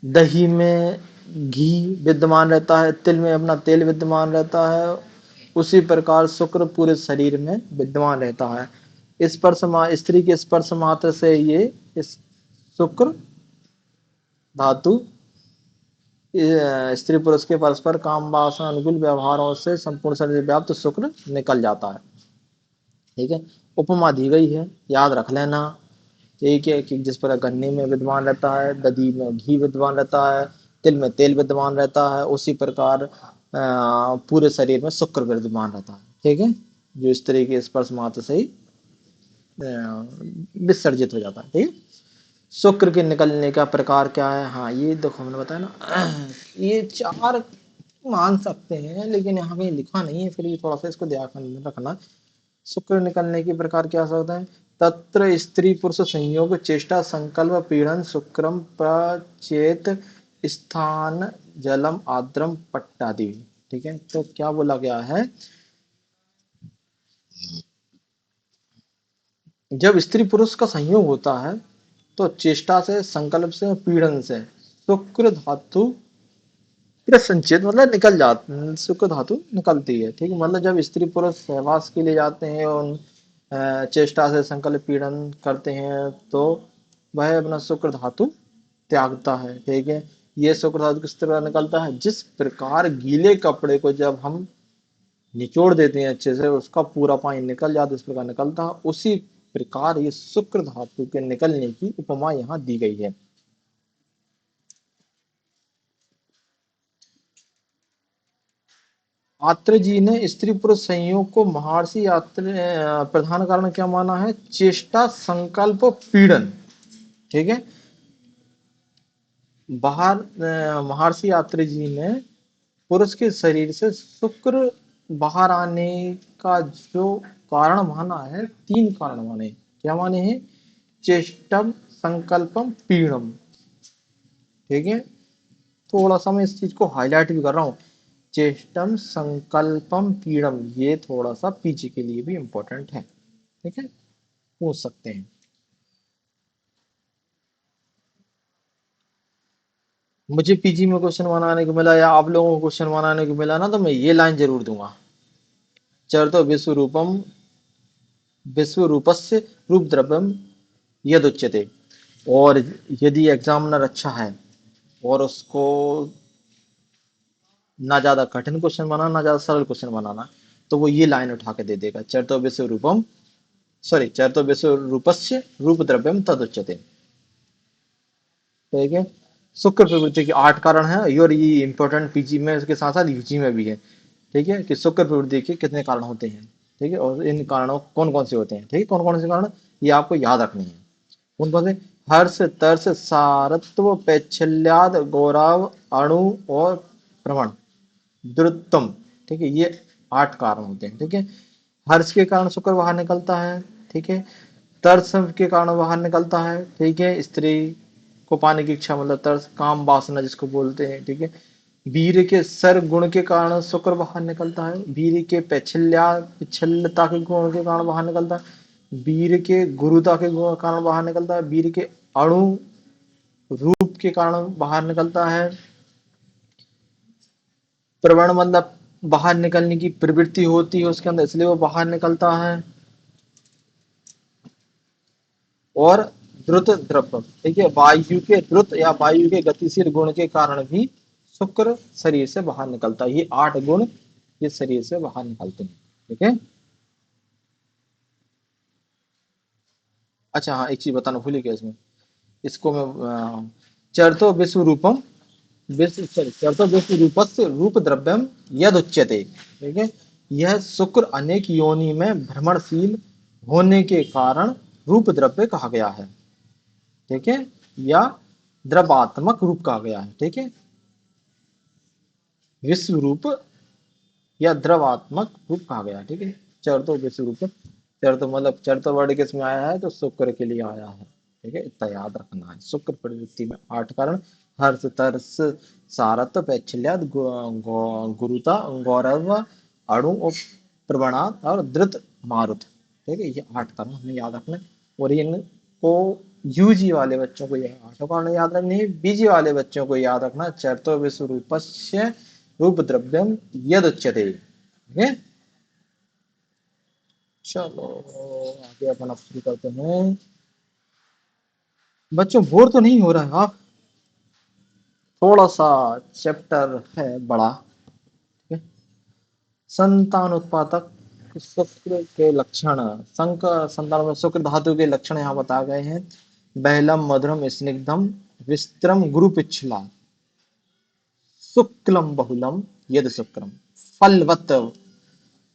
दही में घी विद्यमान रहता है, तिल में अपना तेल विद्यमान रहता है, उसी प्रकार शुक्र पूरे शरीर में विद्यमान रहता है। स्त्री के स्पर्श मात्र से ये इस शुक्र धातु स्त्री पुरुष के परस्पर काम वासना अनुकूल व्यवहारों से संपूर्ण शरीर व्याप्त शुक्र निकल जाता है, ठीक है। उपमा दी गई है, याद रख लेना, ठीक है, कि जिस प्रकार गन्ने में विद्यमान रहता है, दधी में घी विद्यमान रहता है, तिल में तेल विद्यमान रहता है, उसी प्रकार पूरे शरीर में शुक्र विद्यमान रहता है, ठीक है, जो स्त्री के स्पर्श मात्र से ही विसर्जित हो जाता है, ठीक है। शुक्र के निकलने का प्रकार क्या है, हाँ ये देखो मैंने बताया ना, ये चार मान सकते हैं लेकिन यहाँ पे लिखा नहीं है, फिर भी थोड़ा सा इसको ध्यान में रखना। शुक्र निकलने की प्रकार क्या होता है, तत्र स्त्री पुरुष संयोग चेष्टा संकल्प पीड़न शुक्रम प्रचेत स्थान जलम आद्रम पट्टादि, ठीक है। तो क्या बोला गया है, जब स्त्री पुरुष का संयोग होता है तो चेष्टा से संकल्प से पीड़न से शुक्र धातु संचित मतलब निकल जाती, शुक्र धातु निकलती है, ठीक है। मतलब जब स्त्री पुरुष सहवास के लिए जाते हैं और चेष्टा से संकल्प पीड़न करते हैं तो वह अपना शुक्र धातु त्यागता है, ठीक है। ये शुक्र धातु किस तरह निकलता है, जिस प्रकार गीले कपड़े को जब हम निचोड़ देते हैं अच्छे से उसका पूरा पानी निकल जाता है, इस प्रकार निकलता है, उसी प्रकार ये शुक्र धातु के निकलने की उपमा यहाँ दी गई है। आत्र जी ने स्त्री पुरुष संयोग को महर्षि आत्र प्रधान कारण क्या माना है, चेष्टा संकल्प पीड़न, ठीक है। महर्षि आत्र जी ने पुरुष के शरीर से शुक्र बाहर आने का जो कारण माना है, तीन कारण माने, क्या माने हैं, चेष्टम संकल्पम पीड़म, ठीक है। थोड़ा सा मैं इस चीज को हाईलाइट भी कर रहा हूँ, चेष्टम संकल्पम पीड़म, ये थोड़ा सा पीछे के लिए भी इंपॉर्टेंट है, ठीक है, पूछ सकते हैं। मुझे पीजी में क्वेश्चन बनाने को मिला या आप लोगों को क्वेश्चन बनाने को मिला ना तो मैं ये लाइन जरूर दूंगा, चरतो विश्व रूपम विश्व रूपस्य रूप द्रव्यम यद उच्यते। और यदि एग्जामिनर अच्छा है और उसको ना ज्यादा कठिन क्वेश्चन बनाना ना ज्यादा सरल क्वेश्चन बनाना, तो वो ये लाइन उठा के दे देगा, चरतो विश्व रूपम सॉरी चरतो विश्व रूपस्य रूप द्रव्यम तद उच्यते, ठीक है। शुक्र प्रवृत्ति के 8 कारण है, और ये इंपॉर्टेंट पीजी में इसके साथ साथ यूजी में भी है। ठीक है, कि शुक्र प्रवृत्ति के कितने कारण होते हैं। ठीक है, और इन कारणों कौन कौन से होते हैं। ठीक है, कौन कौन से कारण ये आपको याद रखने हैं। कौन कौन से? हर्ष, तर्स, सारत्व, पैच्छल्याद, गौरव, अणु और प्रवण, द्रुतम। ठीक है, ये 8 कारण होते हैं। ठीक है, हर्ष के कारण शुक्र बाहर निकलता है। ठीक है, तरस के कारण बाहर निकलता है। ठीक है, स्त्री को पाने की इच्छा मतलब तरस, काम वासना जिसको बोलते हैं। ठीक है, वीर के सर गुण के कारण शुक्र बाहर निकलता है। वीर के पिछल्यता के गुण के कारण बाहर निकलता है। वीर के गुरुता के गुण के कारण बाहर निकलता है। वीर के अणु रूप के कारण बाहर निकलता है। प्रवण मतलब बाहर निकलने की प्रवृत्ति होती है उसके अंदर, इसलिए वो बाहर निकलता है। और द्रुत द्रव, ठीक है, वायु के द्रुत या वायु के गतिशील गुण के कारण भी शुक्र शरीर से बाहर निकलता है। ये 8 गुण ये शरीर से बाहर निकलते हैं। ठीक है। अच्छा हाँ, एक चीज बताना भूल गया इसमें। इसको मैं चरतो विश्व रूपम, चरतो विश्व रूपस्य रूप द्रव्यम यद उच्यते। ठीक है, यह शुक्र अनेक योनि में भ्रमणशील होने के कारण रूप द्रव्य कहा गया है। ठीक है, या द्रवात्मक रूप कहा गया है। ठीक है, विश्व रूप या द्रवात्मक रूप कहा गया है। ठीक है, चरतो विश्व रूप, चरतो मतलब चरतो वर्ड किस में आया है तो शुक्र के लिए आया है। ठीक है, इतना याद रखना है। शुक्र प्रवृत्ति में 8 कारण, हर्ष, तरस, सारत्व, पैच्छल्याद, गुरुता, गौरव, अणु और प्रवणात और धृत मारुत। ठीक है, ये 8 कारण हमें याद रखना है। और इनको यूजी वाले बच्चों को ये 8 कारण याद रखनी है। बीजी वाले बच्चों को याद रखना चरतो विश्व रूपस्य रूप द्रव्यम यद उच्यते। ठीक है, चलो आगे अपन अब शुरू करते हैं। बच्चों बोर तो नहीं हो रहा है आप? थोड़ा सा चैप्टर है बड़ा। ठीक है, संतान उत्पादक शुक्र के लक्षण, संक संतान में शुक्र धातु के लक्षण यहाँ बताए गए हैं। बहलम, मधुरम, स्निग्धम, विस्त्रम, गुरु पिछला, शुक्लम बहुलम, यद शुक्रम फलवत।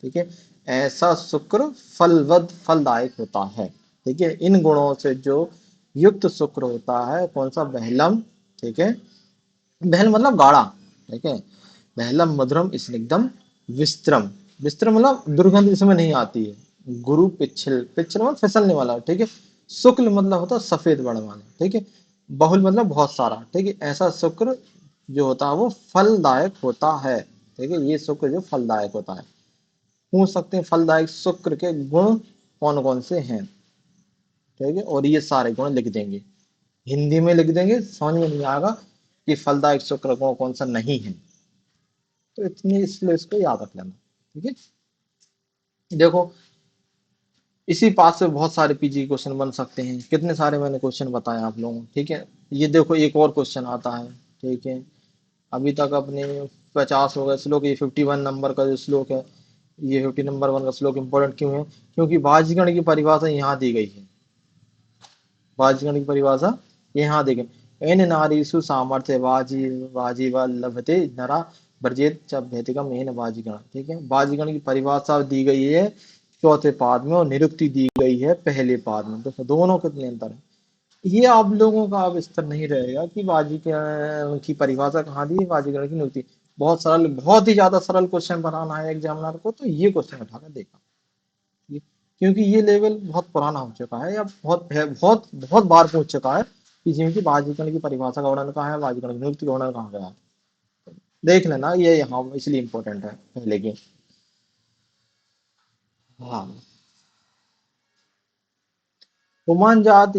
ठीक है, ऐसा शुक्र फलवद फलदायक होता है। ठीक है, इन गुणों से जो युक्त शुक्र होता है कौन सा? बहलम। ठीक है, बहल मतलब गाढ़ा। ठीक है, बहलम, मधुरम, स्निग्धम, विस्त्रम। विस्त्रम मतलब दुर्गंध इसमें नहीं आती है। गुरु पिछल, पिछल मतलब फिसलने वाला। ठीक है, शुक्ल मतलब होता है सफेद वर्ण वाला। ठीक है, बहुल मतलब बहुत सारा। ठीक है, ऐसा शुक्र जो होता है वो फलदायक होता है। ठीक है, ये शुक्र जो फलदायक होता है। पूछ सकते हैं फलदायक शुक्र के गुण कौन कौन से हैं। ठीक है, और ये सारे गुण लिख देंगे, हिंदी में लिख देंगे, समझ में नहीं आएगा कि फलदायक शुक्र कौन कौन सा नहीं है। तो इतनी इसलिए इसको याद रख लेना। ठीक है, देखो इसी पास से बहुत सारे पीजी क्वेश्चन बन सकते हैं। कितने सारे मैंने क्वेश्चन बताए आप लोगों को। ठीक है, ये देखो एक और क्वेश्चन आता है। ठीक है, अभी तक अपने 50 हो गए श्लोक। ये 51 नंबर का जो श्लोक है, ये 50 नंबर 1 का श्लोक इंपॉर्टेंट क्यों है? क्योंकि वाजगण की परिभाषा यहाँ दी गई है। वाजगण की परिभाषा यहाँ दी गई। एन नारीषु सामर्थ्य वाजी वाजी व लभते नरा ब्रजेत च भैतिकम एन वाजिगण। ठीक है, वाजिगण की परिभाषा दी गई है चौथे पाद में, और निरुक्ति दी गई है पहले पाद में। तो दोनों कितने अंतर है? ये आप लोगों का अब स्तर नहीं रहेगा कि बाजीगर की परिभाषा कहाँ दी है, बाजीगर की नियुक्ति। बहुत सरल, बहुत ही ज्यादा सरल क्वेश्चन बनाना है एग्जामिनर को तो ये क्वेश्चन उठाकर देखा। क्योंकि ये लेवल बहुत पुराना हो चुका है, या बहुत बहुत बहुत बार पूछ चुका है कि जिनकी की बाजीगर की परिभाषा का वर्णन कहाँ है, बाजीगर की नियुक्ति का वर्णन कहाँ गया है। देख लेना, ये यहाँ इसलिए इंपॉर्टेंट है पहले की। हाँ, हुमान जात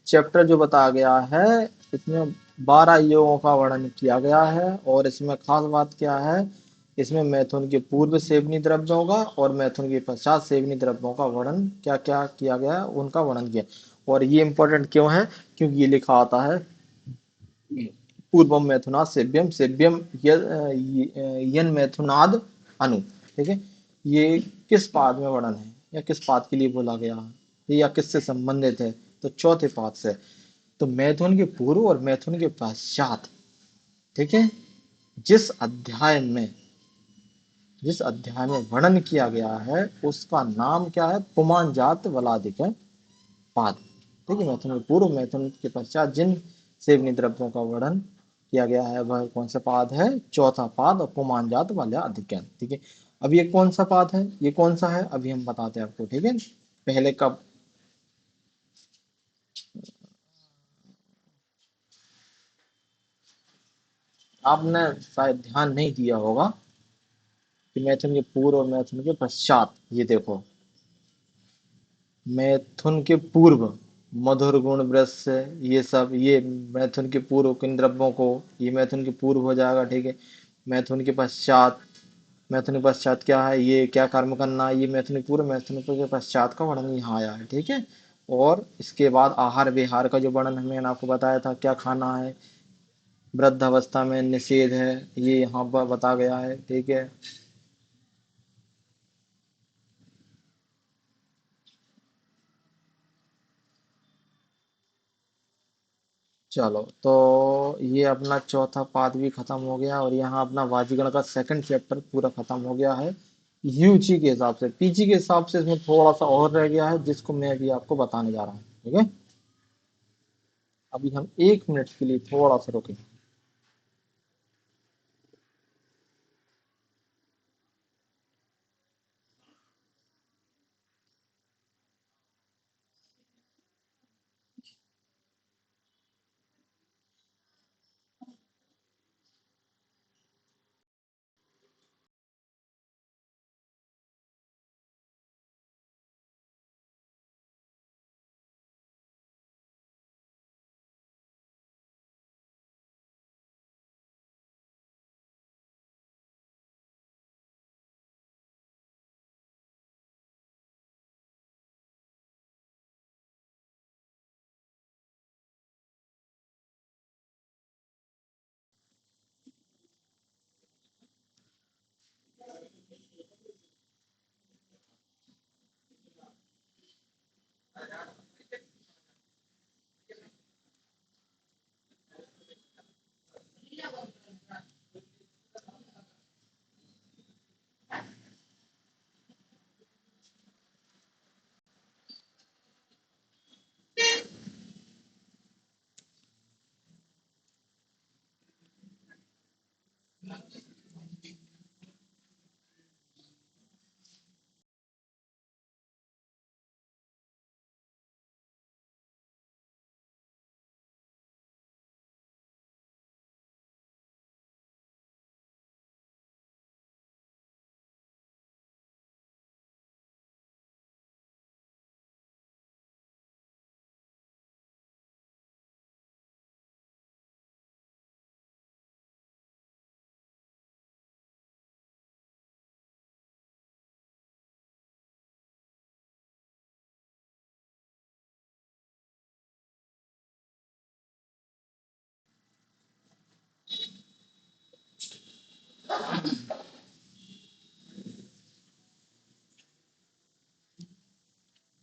चैप्टर जो बताया गया है, इसमें 12 योगों का वर्णन किया गया है। और इसमें खास बात क्या है, इसमें मैथुन के पूर्व सेवनी द्रव्यों का और मैथुन के पश्चात सेवनी द्रव्यों का वर्णन क्या क्या किया गया है, उनका वर्णन किया। और ये इंपॉर्टेंट क्यों है? क्योंकि ये लिखा आता है पूर्वम मैथुनाद सेव्यम सेव्यम यन मैथुनाद अनु। ठीक है, ये किस पाद में वर्णन है या किस पाद के लिए बोला गया है या किससे संबंधित है? तो चौथे पाद से। तो मैथुन के पूर्व और मैथुन के पश्चात, ठीक है, जिस अध्याय में जिस अध्याय में वर्णन किया गया है उसका नाम क्या है? पुमान जात वलादिक पाद। ठीक है, मैथुन के पूर्व, मैथुन के पश्चात जिन सेवनी द्रव्यों का वर्णन किया गया है वह कौन सा पाद है? चौथा पाद, और पुमान जात वाला अधिक्य। ठीक है, अब ये कौन सा पाद है, ये कौन सा है, अभी हम बताते हैं आपको। ठीक है, पहले का आपने शायद ध्यान नहीं दिया होगा कि मैथुन के पूर्व और मैथुन के पश्चात, ये देखो, मैथुन के पूर्व मधुर गुण वृष से, ये सब, ये मैथुन के पूर्व किन द्रव्यों को, ये मैथुन के पूर्व हो जाएगा। ठीक है, मैथुन के पश्चात, मैथुन के पश्चात क्या है, ये क्या कर्म करना है, ये मैथुन के पूर्व मैथुन के पश्चात का वर्णन यहाँ आया है। ठीक है, और इसके बाद आहार विहार का जो वर्णन मैंने आपको बताया था, क्या खाना है, वृद्ध अवस्था में निषेध है, ये यहाँ पर बता गया है। ठीक है, चलो तो ये अपना चौथा पाद भी खत्म हो गया, और यहाँ अपना वाजीगण का सेकंड चैप्टर पूरा खत्म हो गया है यूजी के हिसाब से। पीजी के हिसाब से इसमें थोड़ा सा और रह गया है, जिसको मैं अभी आपको बताने जा रहा हूँ। ठीक है, अभी हम 1 मिनट के लिए थोड़ा सा रुकें।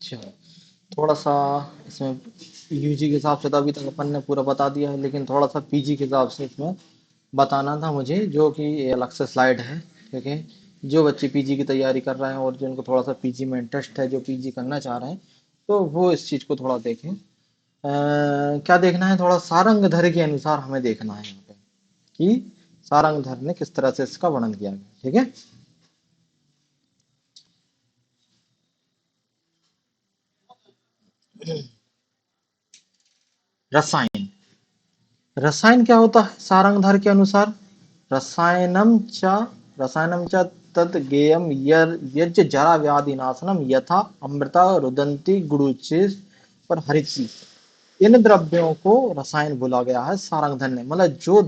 चलो, थोड़ा सा इसमें यूजी के हिसाब से तो अभी तक अपन ने पूरा बता दिया है, लेकिन थोड़ा सा पीजी के हिसाब से इसमें बताना था मुझे, जो कि ये अलग से स्लाइड है। ठीक है, जो बच्चे पीजी की तैयारी कर रहे हैं और जिनको थोड़ा सा पीजी में इंटरेस्ट है, जो पीजी करना चाह रहे हैं, तो वो इस चीज को थोड़ा देखें। क्या देखना है, थोड़ा सारंगधर के अनुसार हमें देखना है यहाँ पे कि सारंगधर ने किस तरह से इसका वर्णन किया गया। ठीक है, रसायन, रसायन क्या होता है सारंगधर के अनुसार? रसायनम च रसायनम च तद गेयम यज्ञ जरा व्याधि नाशनम यथा अमृता रुदंती गुरुचेस पर हरिची। इन द्रव्यों को रसायन बोला गया है सारंगधर ने, मतलब जो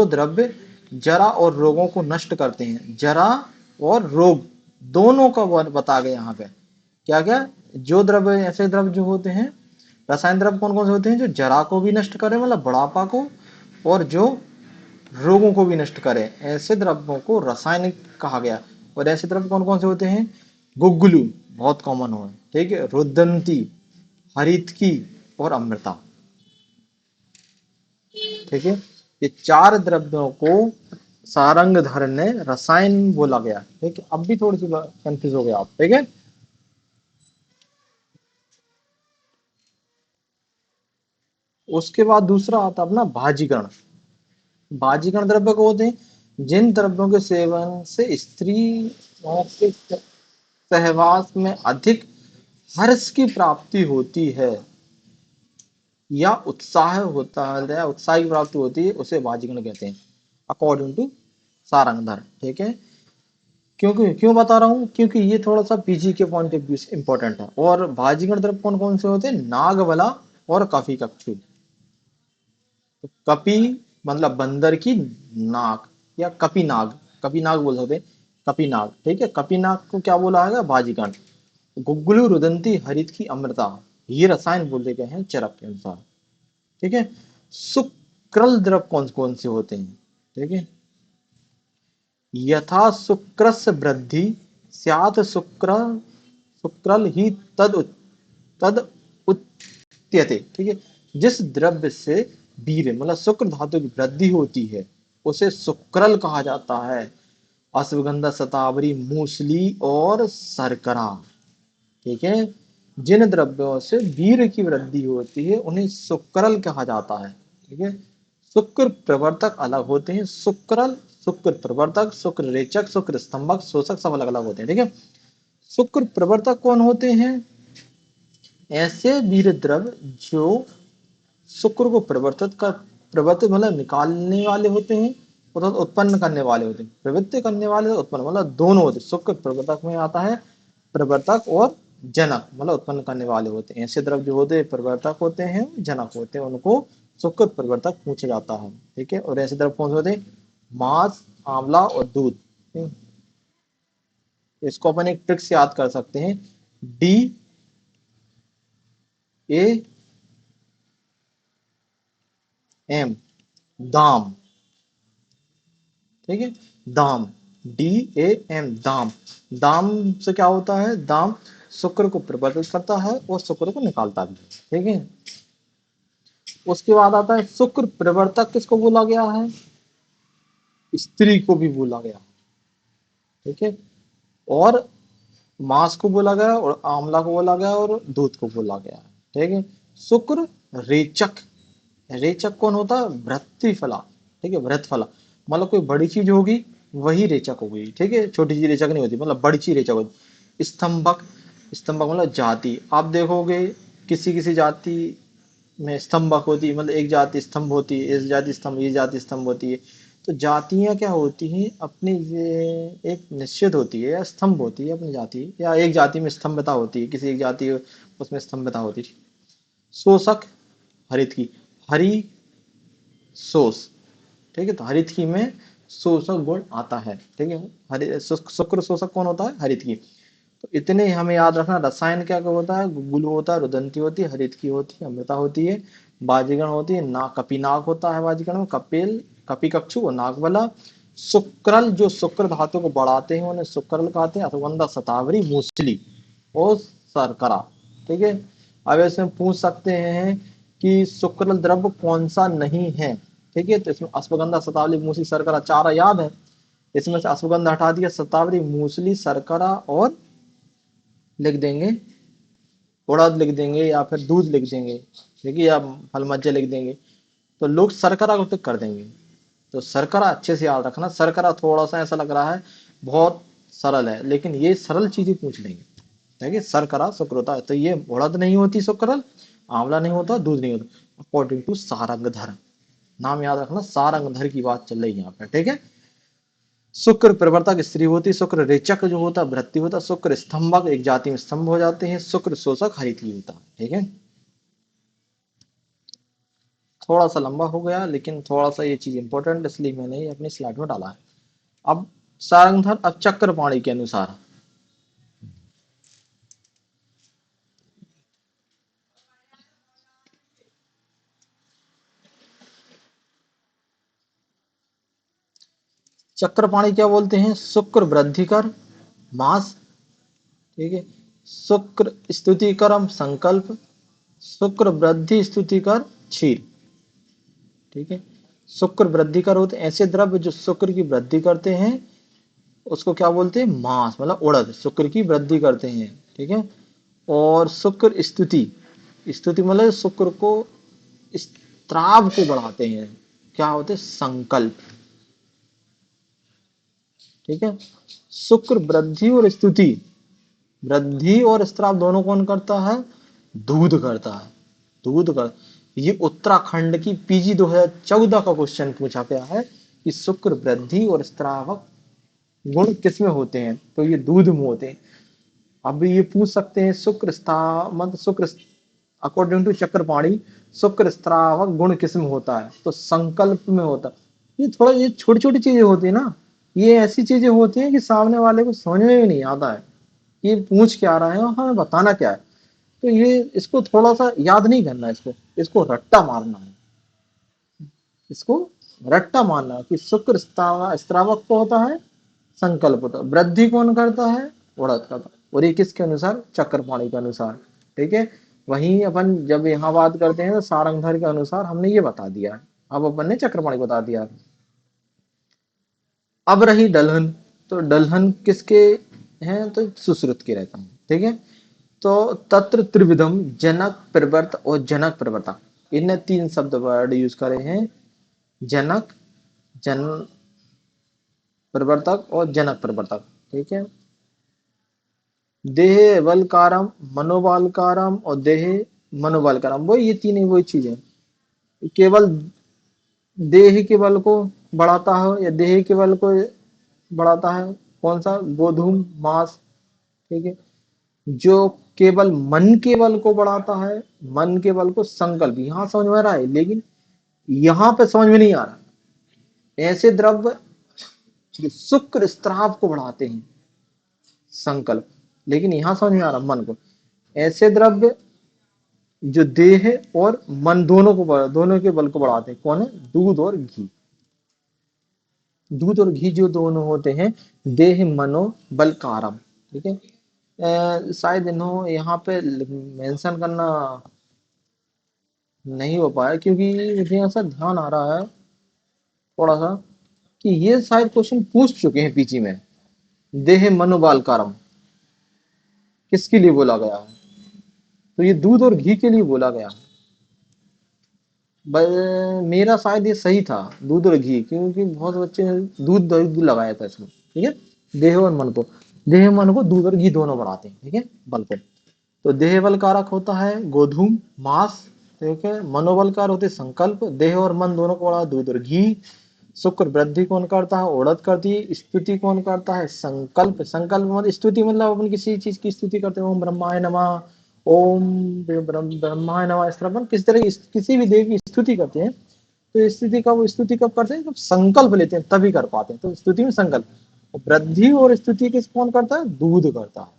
द्रव्य जरा और रोगों को नष्ट करते हैं, जरा और रोग दोनों का बता गया यहाँ पे। क्या क्या, जो द्रव्य, ऐसे द्रव्य जो होते हैं, रसायन द्रव्य कौन कौन से होते हैं? जो जरा को भी नष्ट करे, मतलब बुढ़ापा को, और जो रोगों को भी नष्ट करे, ऐसे द्रव्यों को रासायनिक कहा गया। और ऐसे द्रव्य कौन कौन से होते हैं? गुग्गुलू, बहुत कॉमन हो, ठीक है, रुदंती, हरितकी और अमृता। ठीक है, ये चार द्रव्यों को सारंगधर ने रसायन बोला गया। ठीक है, अब भी थोड़ी सी कंफ्यूज हो गया आप। ठीक है, उसके बाद दूसरा आता अपना भाजीकरण। भाजीकरण द्रव्य को होते हैं जिन द्रव्यों के सेवन से स्त्रियों के सहवास में अधिक हर्ष की प्राप्ति होती है या उत्साह होता है या उत्साह की प्राप्ति होती है, उसे भाजीकरण कहते हैं, अकॉर्डिंग टू सारंगधर। ठीक है, क्योंकि क्यों बता रहा हूँ, क्योंकि ये थोड़ा सा पीजी के पॉइंट ऑफ व्यू से इंपॉर्टेंट है। और भाजीकरण द्रव्य कौन कौन से होते हैं? नागबला और कफी कक्षु। तो कपि मतलब बंदर की नाक, या कपि नाग, कपि नाग बोल सकते हैं, कपि नाग। ठीक है, कपि नाग को क्या बोला है? भाजीकरण। गुग्गुलु रुदंती हरित की अमृता, ये रसायन बोले गए हैं चरक के अनुसार। ठीक है, सुक्रल द्रव कौन कौन से होते हैं? ठीक है, यथा शुक्रस्य वृद्धि स्यात् शुक्र शुक्रल ही तद उच्यते। ठीक है, जिस द्रव्य से वीर्य मतलब शुक्र धातु की वृद्धि होती है उसे शुक्रल कहा जाता है। अश्वगंधा, शतावरी, मूसली और शर्करा। ठीक है, जिन द्रव्यों से वीर्य की वृद्धि होती है उन्हें शुक्रल कहा जाता है। ठीक है, शुक्र प्रवर्तक अलग होते हैं, शुक्रल, शुक्र प्रवर्तक, शुक्र रेचक, शुक्र स्तंभक, शोषक सब अलग अलग होते हैं। ठीक है, शुक्र प्रवर्तक कौन होते हैं? ऐसे वीर्य द्रव्य जो शुक्र को प्रवर्तित मतलब निकालने वाले होते हैं, अर्थात उत्पन्न करने वाले होते हैं। प्रवृत्ति करने वाले और उत्पन्न मतलब दोनों होते हैं। शुक्र प्रवर्तक में आता है, प्रवर्तक और जनक मतलब उत्पन्न करने वाले होते हैं। ऐसे द्रव्य जो होते हैं प्रवर्तक होते हैं, जनक होते हैं, उनको शुक्र प्रवर्तक पूछा जाता है। ठीक है, और ऐसे द्रव्य कौन से होते हैं? मांस, आंवला और दूध। इसको अपन एक ट्रिक से याद कर सकते हैं, डी ए एम, दाम। ठीक है, दाम, डी ए एम, दाम। दाम से क्या होता है? दाम शुक्र को प्रवर्तित करता है और शुक्र को निकालता भी है। ठीक है, उसके बाद आता है शुक्र प्रवर्तक, किसको बोला गया है? स्त्री को भी बोला गया। ठीक है, और मांस को बोला गया और आंवला को बोला गया और दूध को बोला गया। ठीक है, शुक्र रेचक, रेचक कौन होता है? वृत्ति फला। ठीक है, वृत फला मतलब कोई बड़ी चीज होगी वही रेचक होगी। ठीक है, छोटी चीज रेचक नहीं होती, मतलब बड़ी चीज रेचक होती। स्तंभक, स्तंभक मतलब जाति। आप देखोगे किसी किसी जाति में स्तंभक होती है, मतलब एक जाति स्तंभ होती है, इस जाति स्तंभ, ये जाति स्तंभ होती है। तो जातियां क्या होती हैं? अपनी ये एक निश्चित होती है या स्तंभ होती है अपनी जाति, या एक जाति में स्तंभता होती है, किसी एक जाति उसमें स्तंभता होती है। शोषक, हरित की, हरि शोष। ठीक है, तो हरित की में शोषक गुण आता है। ठीक है, हरि शुक्र शोषक कौन होता है? हरित की। तो इतने ही हमें याद रखना। रसायन क्या क्या होता है? गुल होता है, रुदंती होती है, हरित की होती है, अमृता होती है, बाजीगण होती है, ना कपिनाग होता है बाजीगण में, कपिल, कपिकक्षु और नागबला। शुक्रल जो शुक्र धातु को बढ़ाते हैं उन्हें शुक्रल कहते हैं। अश्वगंधा, शतावरी, मूसली और शर्करा। ठीक है, अब इसमें पूछ सकते हैं कि शुक्र द्रव्य कौन सा नहीं है? ठीक है, तो इसमें अश्वगंधा, शतावरी, मूसली, शर्करा चार याद है। इसमें से अश्वगंधा हटा दिया, शतावरी, मूसली, शर्करा और लिख देंगे उड़द लिख देंगे या फिर दूध लिख देंगे। ठीक है, या फल मज्जे लिख देंगे। तो लोग शर्करा को टिक कर देंगे। तो शर्करा अच्छे से याद रखना। शर्करा थोड़ा सा ऐसा लग रहा है बहुत सरल है, लेकिन ये सरल चीजें पूछ लेंगे। ठीक है, शर्करा शुक्र होता है, तो ये उड़द नहीं होती शुक्रल, आंवला नहीं होता, दूध नहीं होता, अकॉर्डिंग टू सारंगधर। नाम याद रखना, सारंगधर की बात चल रही है यहाँ पे। ठीक है, शुक्र प्रवर्तक स्त्री होती, शुक्र रेचक जो होता वृत्ति होता, शुक्र स्तंभक एक जाति में स्तंभ हो जाते हैं, शुक्र शोषक हरित होता है। ठीक है, थोड़ा सा लंबा हो गया लेकिन थोड़ा सा ये चीज इंपॉर्टेंट इसलिए मैंने ये अपनी स्लाइड में डाला है। अब सारंगधर, अब चक्रपाणी के अनुसार। चक्रपाणी क्या बोलते हैं? शुक्र वृद्धिकर मास। ठीक है, शुक्र स्तुतिकरम संकल्प, शुक्र वृद्धि स्तुतिकर क्षीर। ठीक है, शुक्र वृद्धि कर होते हैं ऐसे द्रव्य जो शुक्र की वृद्धि करते हैं, उसको क्या बोलते हैं, मास, मतलब उड़द शुक्र की वृद्धि करते हैं। ठीक है। और शुक्र स्तुति, स्तुति मतलब शुक्र को, स्त्राव को बढ़ाते हैं, क्या होते हैं, संकल्प। ठीक है। शुक्र वृद्धि और स्तुति, वृद्धि और स्त्राव दोनों कौन करता है, दूध करता है, दूध कर। ये उत्तराखंड की पीजी 2014 का क्वेश्चन पूछा गया है कि शुक्र वृद्धि और स्त्रावक गुण किसमें होते हैं, तो ये दूध में होते हैं। अब ये पूछ सकते हैं शुक्र मतलब शुक्र, अकॉर्डिंग टू चक्रपाणी, शुक्र स्त्रावक गुण किसमें होता है, तो संकल्प में होता है। ये थोड़ा, ये छोटी छोटी चीजें होती है ना, ये ऐसी चीजें होती हैं कि सामने वाले को समझ में भी नहीं आता है कि ये पूछ क्या रहा है और हमें बताना क्या है। तो ये, इसको थोड़ा सा याद नहीं करना है, इसको इसको रट्टा मारना है, इसको रट्टा मारना है कि शुक्र स्त्रावक को होता है, संकल्प होता है, वृद्धि कौन करता है, उड़द करता है। और ये किसके अनुसार, चक्रपाणी के अनुसार। ठीक है। वहीं अपन जब यहाँ बात करते हैं तो सारंगधर के अनुसार हमने ये बता दिया है, अब अपन ने चक्रपाणी बता दिया है। अब रही दलहन, तो दलहन किसके हैं, तो सुश्रुत के रहता है। ठीक है। तो तत्र त्रिविधम, जनक प्रवर्त और जनक प्रवर्तक, इनने तीन शब्द वर्ड यूज करे हैं, जनक, जन प्रवर्तक और जनक प्रवर्तक। ठीक है। देह बलकारम, मनोबलकारम और देह मनोबलकारम, वो ये तीन वही चीज है। केवल देह के बल को बढ़ाता है या देह के बल को बढ़ाता है, कौन सा, गोधूम मास। ठीक है। जो केवल मन के बल को बढ़ाता है, मन के बल को संकल्प, यहां समझ में आ रहा है, लेकिन यहां पे समझ में नहीं आ रहा। ऐसे द्रव्य जो शुक्र स्त्राव को बढ़ाते हैं, संकल्प, लेकिन यहां समझ में आ रहा मन को। ऐसे द्रव्य जो देह और मन दोनों को दोनों के बल को बढ़ाते हैं, कौन है, दूध और घी। दूध और घी जो दोनों होते हैं, देह मनो बल कारम। ठीक है। शायद इन्हों यहाँ पे मेंशन करना नहीं हो पाया, क्योंकि मुझे ऐसा ध्यान आ रहा है थोड़ा सा कि ये शायद क्वेश्चन पूछ चुके हैं पीजी में। देह मनोबल कारम किसके लिए बोला गया है, तो ये दूध और घी के लिए बोला गया है। मेरा शायद ये सही था, दूध और घी, क्योंकि बहुत बच्चे ने दूध दूध लगाया था इसमें। ठीक है। देह और मन को, देह मन को दूध और घी दोनों बढ़ाते हैं। ठीक है, बल को। तो देह बल कारक होता है गोधूम मांस। ठीक है। मनोबल कारक होते हैं संकल्प, देह और मन दोनों को बढ़ा दूध और घी। शुक्र वृद्धि कौन करता है, उड़द करती है। स्तुति कौन करता है, संकल्प, संकल्प मतलब स्तुति, मतलब अपन किसी चीज की स्तुति करते हैं, ओम ब्रह्माय नमः, ओम ब्रह्माय नमः, इस तरह अपन किसी तरह किसी भी देव की स्तुति करते हैं। तो स्तुति का, वो स्तुति कब करते हैं, जब संकल्प लेते हैं तभी कर पाते हैं, तो स्तुति में संकल्प। वृद्धि और स्तुति किस कौन करता है, दूध करता है।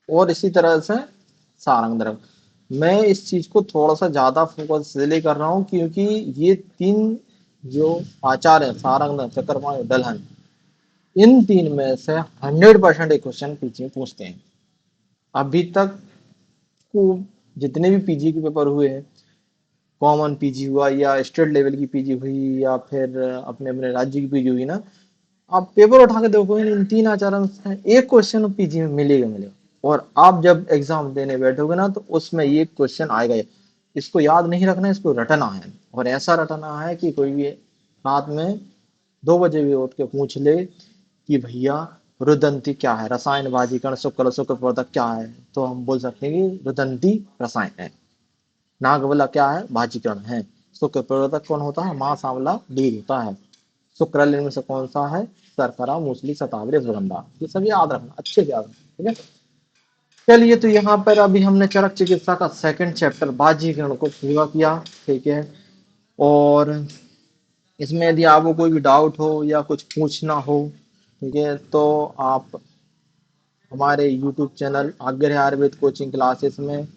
और इसी तरह से सारंग द्रव्य, मैं इस चीज को थोड़ा सा ज्यादा फोकस इसलिए कर रहा हूँ क्योंकि ये तीन जो आचार है, सारंग द्रव्य, चक्रपाणी, दलहन, इन तीन में से 100% एक क्वेश्चन पीछे पूछते हैं। अभी तक को जितने भी पीजी के पेपर हुए हैं, कॉमन पीजी हुआ या स्टेट लेवल की पीजी हुई या फिर अपने अपने राज्य की पीजी हुई ना, आप पेपर उठा के देखो, इन तीन आचरण से एक क्वेश्चन पीजी में मिलेगा मिलेगा। और आप जब एग्जाम देने बैठोगे ना, तो उसमें ये क्वेश्चन आएगा। इसको याद नहीं रखना है, इसको रटना है, और ऐसा रटना है कि कोई भी रात में 2 बजे भी उठ के पूछ ले कि भैया रुदंती क्या है, रसायन बाजीकरण शुक्ल शुक्ल प्रवर्तक क्या है, तो हम बोल सकते हैं कि रुदंती रसायन है, नागवला क्या है, बाजीकरण है, शुक्र प्रवर्तक कौन होता है, मांस आंवला दूध होता है, शुक्र में से कौन सा है, शर्करा मूसली शतावरी सुगंधा। ये सब याद रखना, अच्छे से याद रखना। ठीक है। चलिए, तो यहाँ पर अभी हमने चरक चिकित्सा का सेकंड चैप्टर बाजीकरण को पूरा किया। ठीक है। और इसमें यदि आपको कोई भी डाउट हो या कुछ पूछना हो, ठीक है, तो आप हमारे यूट्यूब चैनल आग्रह आयुर्वेद कोचिंग क्लासेस में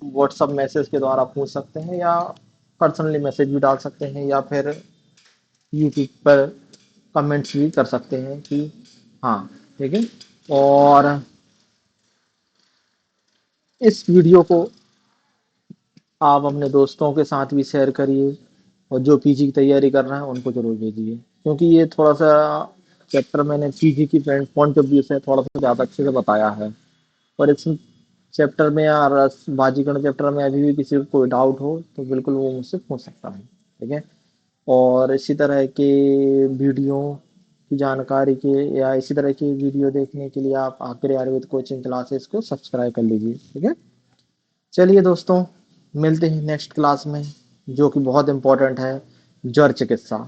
व्हाट्सअप मैसेज के द्वारा पूछ सकते हैं, या पर्सनली मैसेज भी डाल सकते हैं, या फिर यूट्यूब पर कमेंट्स भी कर सकते हैं कि हाँ। ठीक है। और इस वीडियो को आप अपने दोस्तों के साथ भी शेयर करिए और जो पीजी की तैयारी कर रहे हैं उनको जरूर भेजिए, क्योंकि ये थोड़ा सा चैप्टर मैंने पीजी की पॉइंट ऑफ व्यू से थोड़ा सा ज़्यादा अच्छे से बताया है। और इस चैप्टर में या रस बाजीकरण चैप्टर में अभी भी किसी को कोई डाउट हो तो बिल्कुल वो मुझसे पूछ सकता है। ठीक है। और इसी तरह के वीडियो की जानकारी के या इसी तरह की वीडियो देखने के लिए आप आखिरी आयुर्वेद कोचिंग क्लासेस को सब्सक्राइब कर लीजिए। ठीक है। चलिए दोस्तों, मिलते हैं नेक्स्ट क्लास में, जो कि बहुत इम्पोर्टेंट है, जड़ चिकित्सा।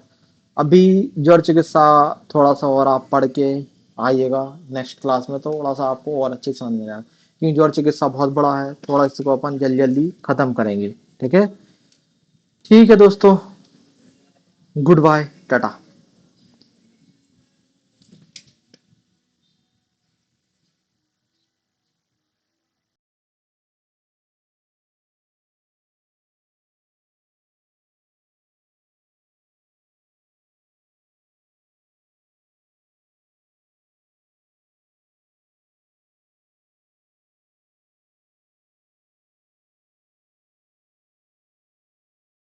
अभी जड़ चिकित्सा थोड़ा सा और आप पढ़ के आइएगा, नेक्स्ट क्लास में तो थोड़ा सा आपको और अच्छे से समझ में आएगा, क्योंकि जड़ चिकित्सा बहुत बड़ा है, थोड़ा इसको अपन जल्दी जल्दी खत्म करेंगे। ठीक है। ठीक है दोस्तों, गुड बाय, टाटा।